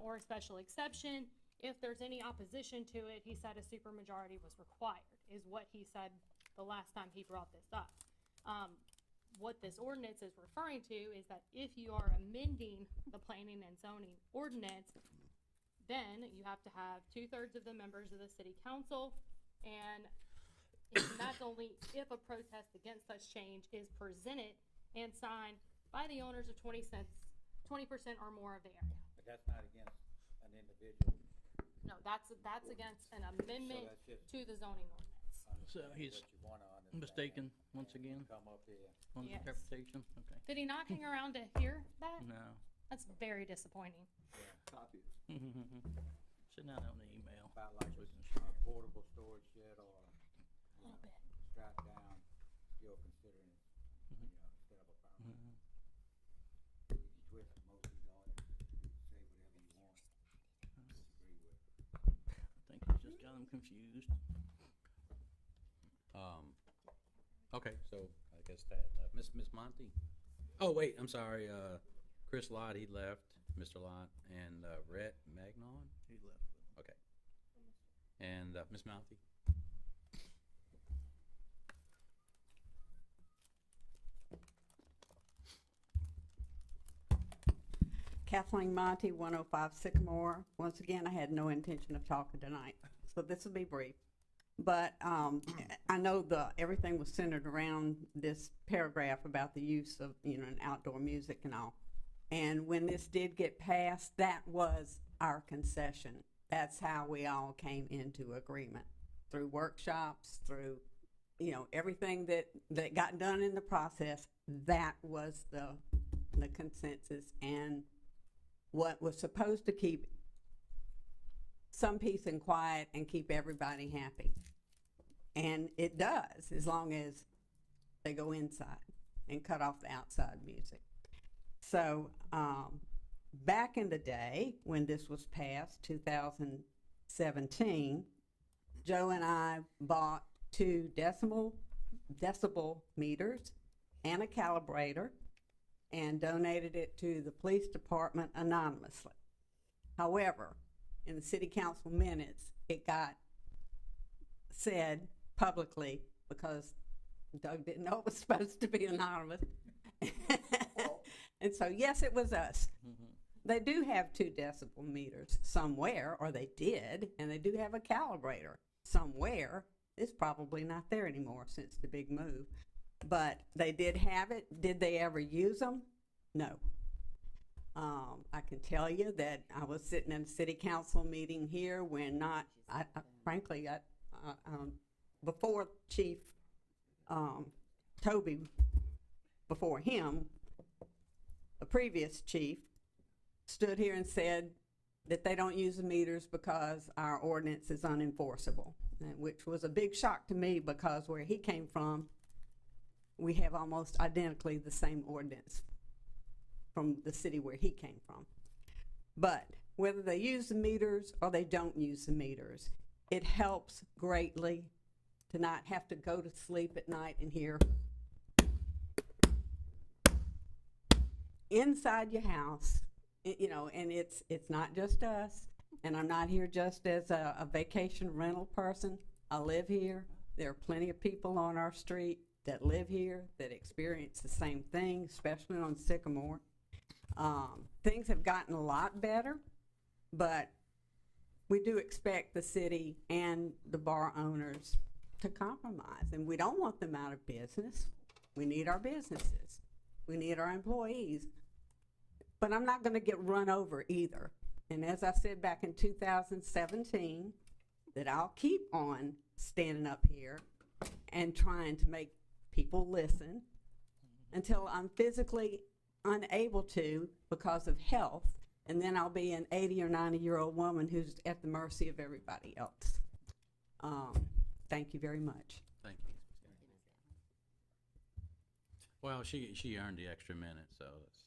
or a special exception, if there's any opposition to it, he said a supermajority was required, is what he said the last time he brought this up. What this ordinance is referring to is that if you are amending the planning and zoning ordinance, then you have to have 2/3 of the members of the city council, and that's only if a protest against such change is presented and signed by the owners of 20% or more of the area. But that's not against an individual. No, that's against an amendment that's just to the zoning ordinance. So understand he's what you wanna understand mistaken once and again Come up here. on the Yes. interpretation? Okay. Did he not hang around to hear that? No. That's very disappointing. Copy. Send out on the email. About like so we can a share. portable storage shed or, A little bit. strapped down, still considering it, instead of a permanent. You can twist most of these ordinances, you can say whatever you want, disagree with. I think he's just got them confused. Okay, so I guess that left. Miss Monty? Oh, wait, I'm sorry, Chris Lott, he left, Mr. Lott, and, Rhett Magnon? He left with Okay. And, Miss Mouthy? Kathleen Monty, 105 Sycamore. Once again, I had no intention of talking tonight, so this will be brief. But I know everything was centered around this paragraph about the use of, and outdoor music and all. And when this did get passed, that was our concession. That's how we all came into agreement, through workshops, through, everything that got done in the process. That was the consensus and what was supposed to keep some peace and quiet and keep everybody happy. And it does, as long as they go inside and cut off the outside music. So back in the day when this was passed, 2017, Joe and I bought 2 decibel meters and a calibrator and donated it to the police department anonymously. However, in the city council minutes, it got said publicly, because Doug didn't know it was supposed to be anonymous. And so, yes, it was us. They do have 2 decibel meters somewhere, or they did, and they do have a calibrator somewhere. It's probably not there anymore since the big move. But they did have it. Did they ever use them? No. I can tell you that I was sitting in a city council meeting here when frankly, before Chief Toby, before him, the previous chief stood here and said that they don't use the meters because our ordinance is unenforceable, which was a big shock to me, because where he came from, we have almost identically the same ordinance from the city where he came from. But whether they use the meters or they don't use the meters, it helps greatly to not have to go to sleep at night and hear inside your house, you know, and it's not just us, and I'm not here just as a vacation rental person. I live here. There are plenty of people on our street that live here that experience the same thing, especially on Sycamore. Things have gotten a lot better, but we do expect the city and the bar owners to compromise, and we don't want them out of business. We need our businesses. We need our employees. But I'm not going to get run over either. And as I said back in 2017, that I'll keep on standing up here and trying to make people listen until I'm physically unable to because of health, and then I'll be an 80 or 90-year-old woman who's at the mercy of everybody else. Thank you very much. Thank you. Well, she earned the extra minute, so that's.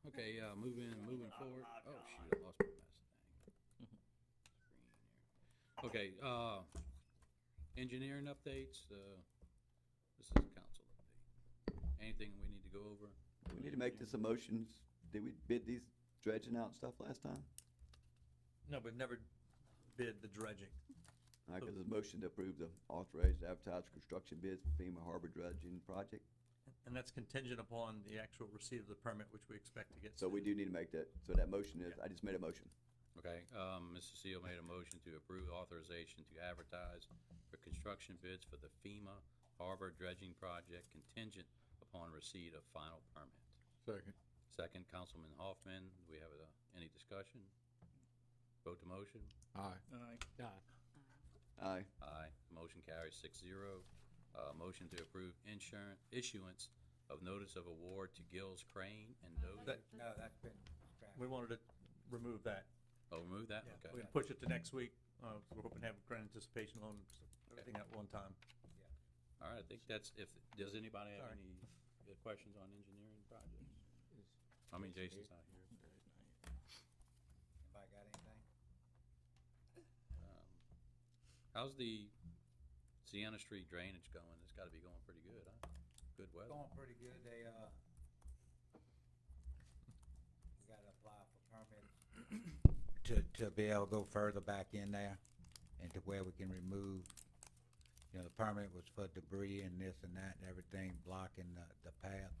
Okay, moving forward. Oh, shoot, I lost my message. Okay, engineering updates, this is a council update. Anything we need to go over? We need to make this a motion. Did we bid these dredging out and stuff last time? No, we've never bid the dredging. All right, because there's a motion to approve the authorized advertised construction bids for FEMA Harbor dredging project. And that's contingent upon the actual receipt of the permit, which we expect to get. So we do need to make that, so that motion is, I just made a motion. Okay, Mr. Seal made a motion to approve authorization to advertise for construction bids for the FEMA Harbor dredging project contingent upon receipt of final permit. Second. Second, Councilman Hoffman. Do we have any discussion? Vote to motion? Aye. Aye. Aye. Aye. Motion carries 6-0. Motion to approve issuance of notice of award to Gills Crane and Dozer. No, that's been scrapped. We wanted to remove that. Oh, remove that? Yeah, Okay. we can push it to next week. We're hoping to have grant anticipation loan, everything at one time. All right, I think that's, does anybody have Sorry. any questions on engineering projects? I mean, Jason's not here. Anybody got anything? How's the Sienna Street drainage going? It's gotta be going pretty good, huh? Good weather. Going pretty good. They, we gotta apply for permits to be able to go further back in there and to where we can remove, you know, the permit was for debris and this and that and everything blocking the path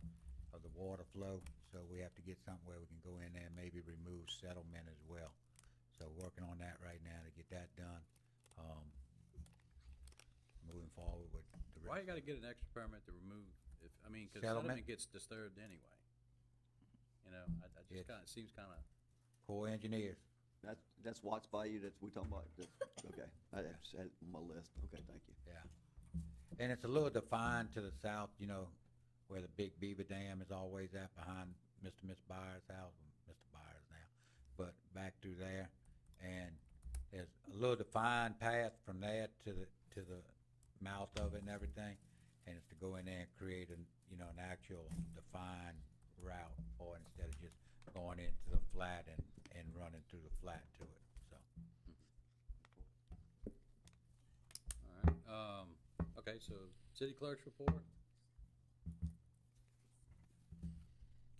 of the water flow. So we have to get something where we can go in there and maybe remove settlement as well. So working on that right now to get that done. Moving forward with the Why you gotta get an extra permit to remove, cause Settlement? sediment gets disturbed anyway? You know, I just It's- kinda, it seems kinda, Corps of Engineers. That's Watts Bayou, that's, we talking about, okay, I just had it on my list, okay, thank you. Yeah. And it's a little defined to the south, you know, where the big Beaver Dam is always at behind Mr. and Miss Byers' house, Mr. Byers now, but back through there. And there's a little defined path from there to the mouth of it and everything. And it's to go in there and create an actual defined route for it instead of just going into the flat and running through the flat to it, so. alright, okay, so city clerk's report?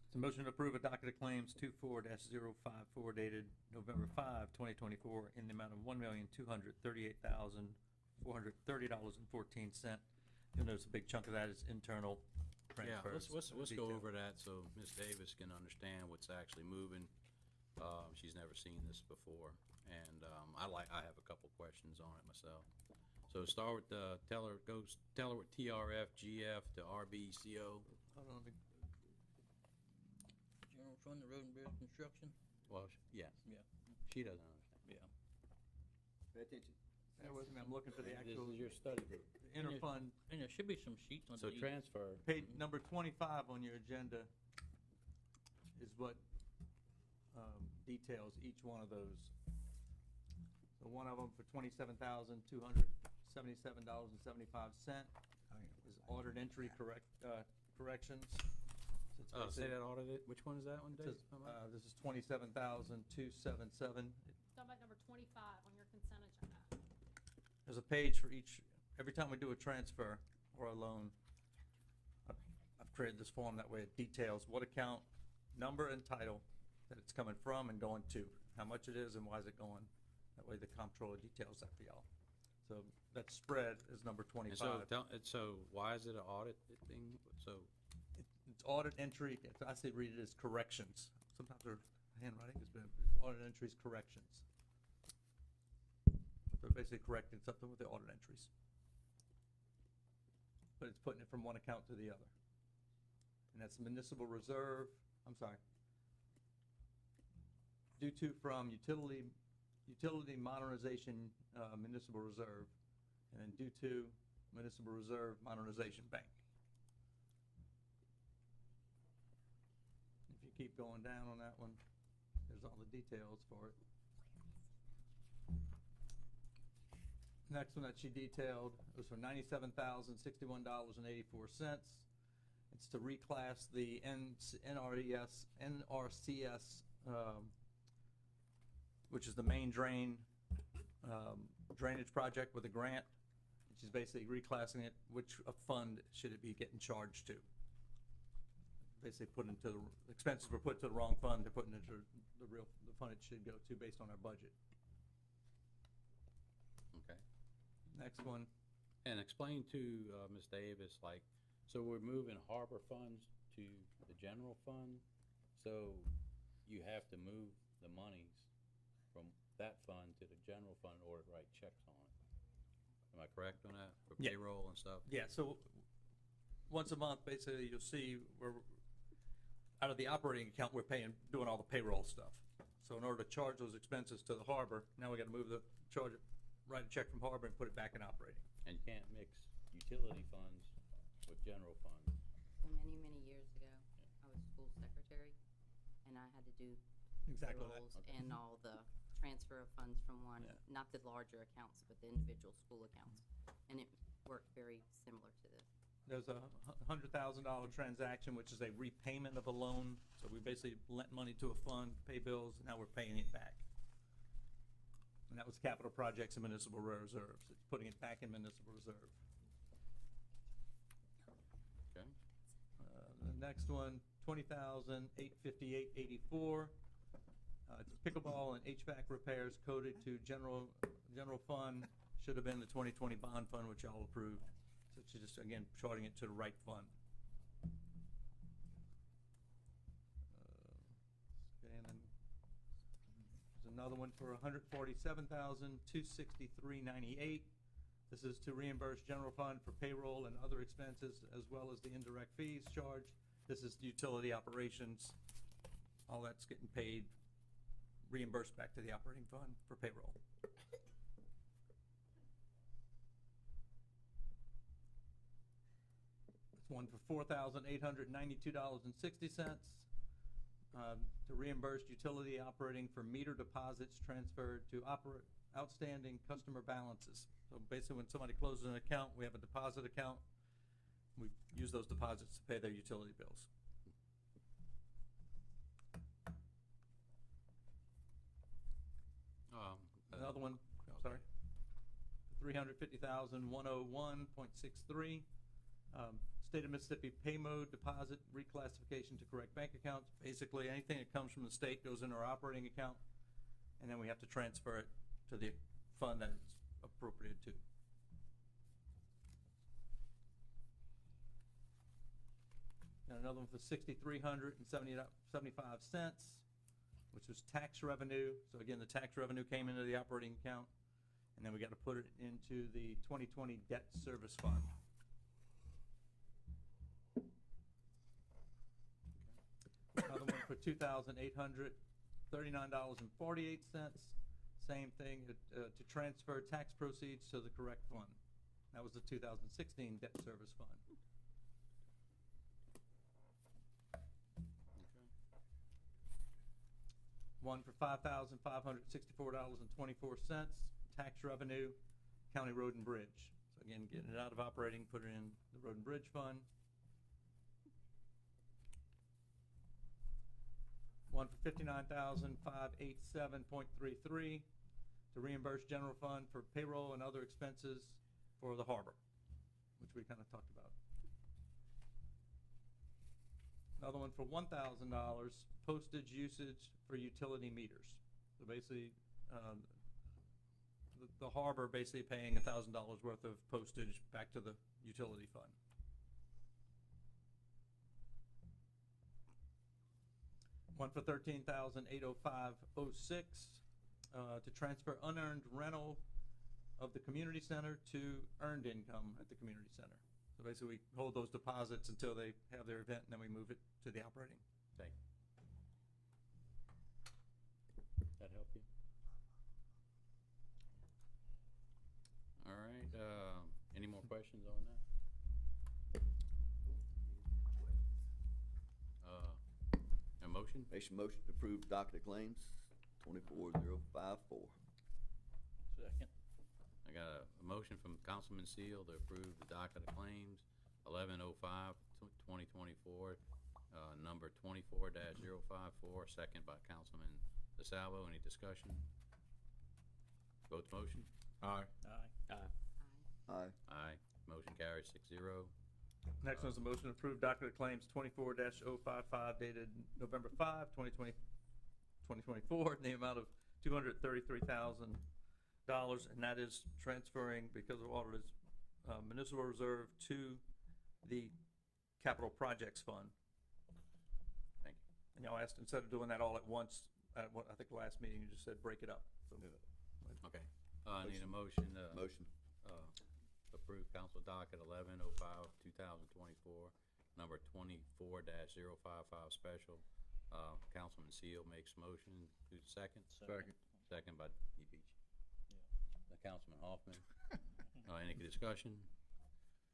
It's a motion to approve a docket of claims 24-054 dated November 5, 2024 in the amount of $1,238,430.14. You'll notice a big chunk of that is internal Yeah, transfers. let's go over that so Ms. Davis can understand what's actually moving. She's never seen this before, and I have a couple questions on it myself. So start with tell her with TRF, GF to RBCO. Hold on, General Fund, the Road and Bridge Construction? Well, yes. Yeah. She doesn't understand. Yeah. Pay attention. Bear with me, I'm looking for the This actual is your study group. interfund. And there should be some sheets on So the. transfer. Page number 25 on your agenda is what details each one of those. So one of them for $27,277.75 is ordered entry corrections. So it's Say basic- that audited, which one is that one, Dave? This is 27,277. Talking about number 25 on your consent agenda. there's a page for each, every time we do a transfer or a loan, I've created this form, that way it details what account, number and title that it's coming from and going to, how much it is and why is it going. That way the comptroller details that for y'all. So that spread is number And so, 25. so why is it an audit thing? So, It's audit entry, I say read it as corrections. Sometimes their handwriting is bad, but it's audit entries, corrections. They're basically correcting something with the audit entries. But it's putting it from one account to the other. And that's municipal reserve, I'm sorry. Due to from utility modernization, municipal reserve, and then due to municipal reserve modernization bank. If you keep going down on that one, there's all the details for it. Next one that she detailed was for $97,061.84. It's to reclass the NRCS, which is the main drainage project with a grant. And she's basically reclassing it, which fund should it be getting charged to? Basically put into the expenses were put to the wrong fund. They're putting it to the fund it should go to based on our budget. okay. Next one. And explain to Ms. Davis, like, so we're moving harbor funds to the general fund, so you have to move the monies from that fund to the general fund in order to write checks on it. Am I correct on that, for Yeah. payroll and stuff? Yeah, so once a month, basically, you'll see we're, out of the operating account, we're doing all the payroll stuff. So in order to charge those expenses to the harbor, now we gotta write a check from harbor and put it back in operating. And you can't mix utility funds with general funds. So many, many years ago, I was school secretary, and I had to do Exactly that. payrolls and all the transfer of funds from one, not the larger accounts, but the individual school accounts. And it worked very similar to this. There's a $100,000 transaction, which is a repayment of a loan. So we basically lent money to a fund, pay bills, and now we're paying it back. And that was capital projects and municipal reserves. It's putting it back in municipal reserve. Okay. The next one, $20,858.84. It's pickleball and HVAC repairs coded to general fund. Should have been the 2020 bond fund, which y'all approved. So she's just, again, charting it to the right fund. Okay, and then there's another one for $147,263.98. This is to reimburse general fund for payroll and other expenses, as well as the indirect fees charged. This is utility operations. All that's getting paid, reimbursed back to the operating fund for payroll. It's one for $4,892.60 to reimburse utility operating for meter deposits transferred to outstanding customer balances. So basically, when somebody closes an account, we have a deposit account. We use those deposits to pay their utility bills. Another one, sorry, $350,101.63. State of Mississippi pay mode deposit reclassification to correct bank accounts. Basically, anything that comes from the state goes into our operating account, and then we have to transfer it to the fund that it's appropriated to. And another one for $6,375, which was tax revenue. So again, the tax revenue came into the operating account, and then we got to put it into the 2020 debt service fund. Another one for $2,839.48. Same thing, to transfer tax proceeds to the correct fund. That was the 2016 debt service fund. One for $5,564.24, tax revenue, county road and bridge. So again, getting it out of operating, put it in the road and bridge fund. One for $59,587.33, to reimburse general fund for payroll and other expenses for the harbor, which we kind of talked about. Another one for $1,000, postage usage for utility meters. So basically, the harbor basically paying $1,000 worth of postage back to the utility fund. One for $13,805.06 to transfer unearned rental of the community center to earned income at the community center. So basically, we hold those deposits until they have their event, and then we move it to the operating. Okay. That help you? All right, any more questions on that? A motion? Make a motion to approve docket of claims 24054. Second. I got a motion from Councilman Seal to approve the docket of claims 1105-2024, number 24-054, second by Councilman DeSalvo. Any discussion? Vote to motion? Aye. Aye. Aye. Aye. Motion carries 6-0. Next one's a motion to approve docket of claims 24-055 dated November 5, 2024, in the amount of $233,000, and that is transferring, because of auditor's municipal reserve, to the capital projects fund. Thank you. And y'all asked, instead of doing that all at once, at what, I think the last meeting, you just said break it up. So, Okay. I need a motion. Motion. Approve council docket 1105-2024, number 24-055 special. Councilman Seal makes motion. Who's second? Second. Second by E.P. Councilman Hoffman. Any discussion?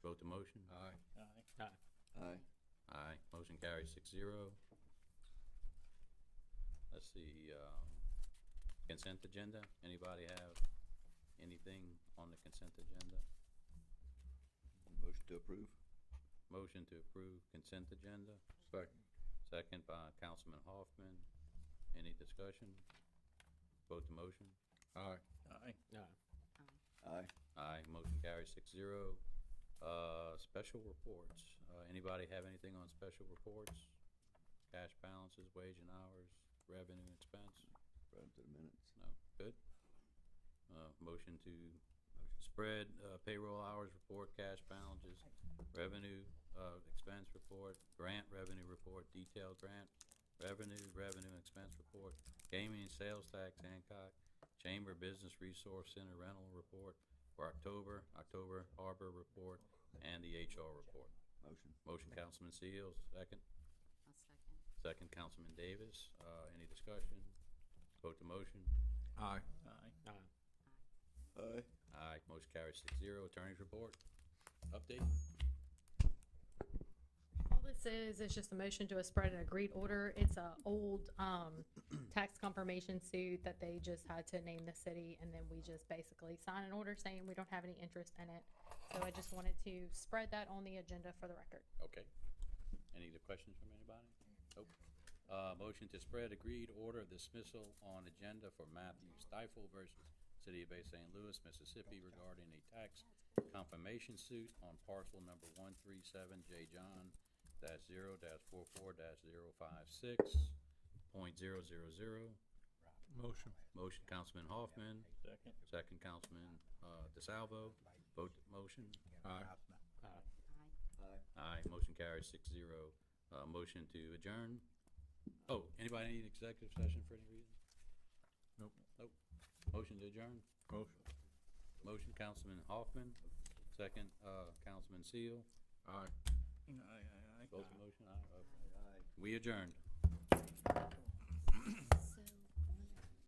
Vote to motion? Aye. Aye. Aye. Aye. Motion carries 6-0. Let's see, consent agenda. Anybody have anything on the consent agenda? Motion to approve. Motion to approve consent agenda. Second. Second by Councilman Hoffman. Any discussion? Vote to motion? Aye. Aye. Aye. Aye. Aye. Motion carries 6-0. Special reports. Anybody have anything on special reports? Cash balances, wage and hours, revenue and expense? Right up to the minutes. No? Good. Motion to spread payroll hours report, cash balances, revenue expense report, grant revenue report, detailed grant revenue and expense report, gaming and sales tax, Hancock, Chamber Business Resource Center rental report for October Harbor report, and the HR report. Motion. Motion, Councilman Seals. Second. I'll second. Second, Councilman Davis. Any discussion? Vote to motion. Aye. Aye. Aye. Aye. Aye. Motion carries 6-0. Attorney's report. Update. All this is just a motion to spread an agreed order. It's a old, tax confirmation suit that they just had to name the city, and then we just basically sign an order saying we don't have any interest in it. So I just wanted to spread that on the agenda for the record. Okay. Any other questions from anybody? Nope. Motion to spread agreed order of dismissal on agenda for Matthew Stifle versus City of Bay St. Louis, Mississippi, regarding a tax confirmation suit on parcel number 137J John -0-44-056.000. Motion. Motion, Councilman Hoffman. Second. Second, Councilman DeSalvo. Vote to motion. Aye. Aye. Aye. Aye. Motion carries 6-0. Motion to adjourn. Oh, anybody need executive session for any reason? Nope. Nope. Motion to adjourn. Motion. Motion, Councilman Hoffman. Second, Councilman Seal. Aye. Aye. Both motion. Aye. Okay. Aye. We adjourned.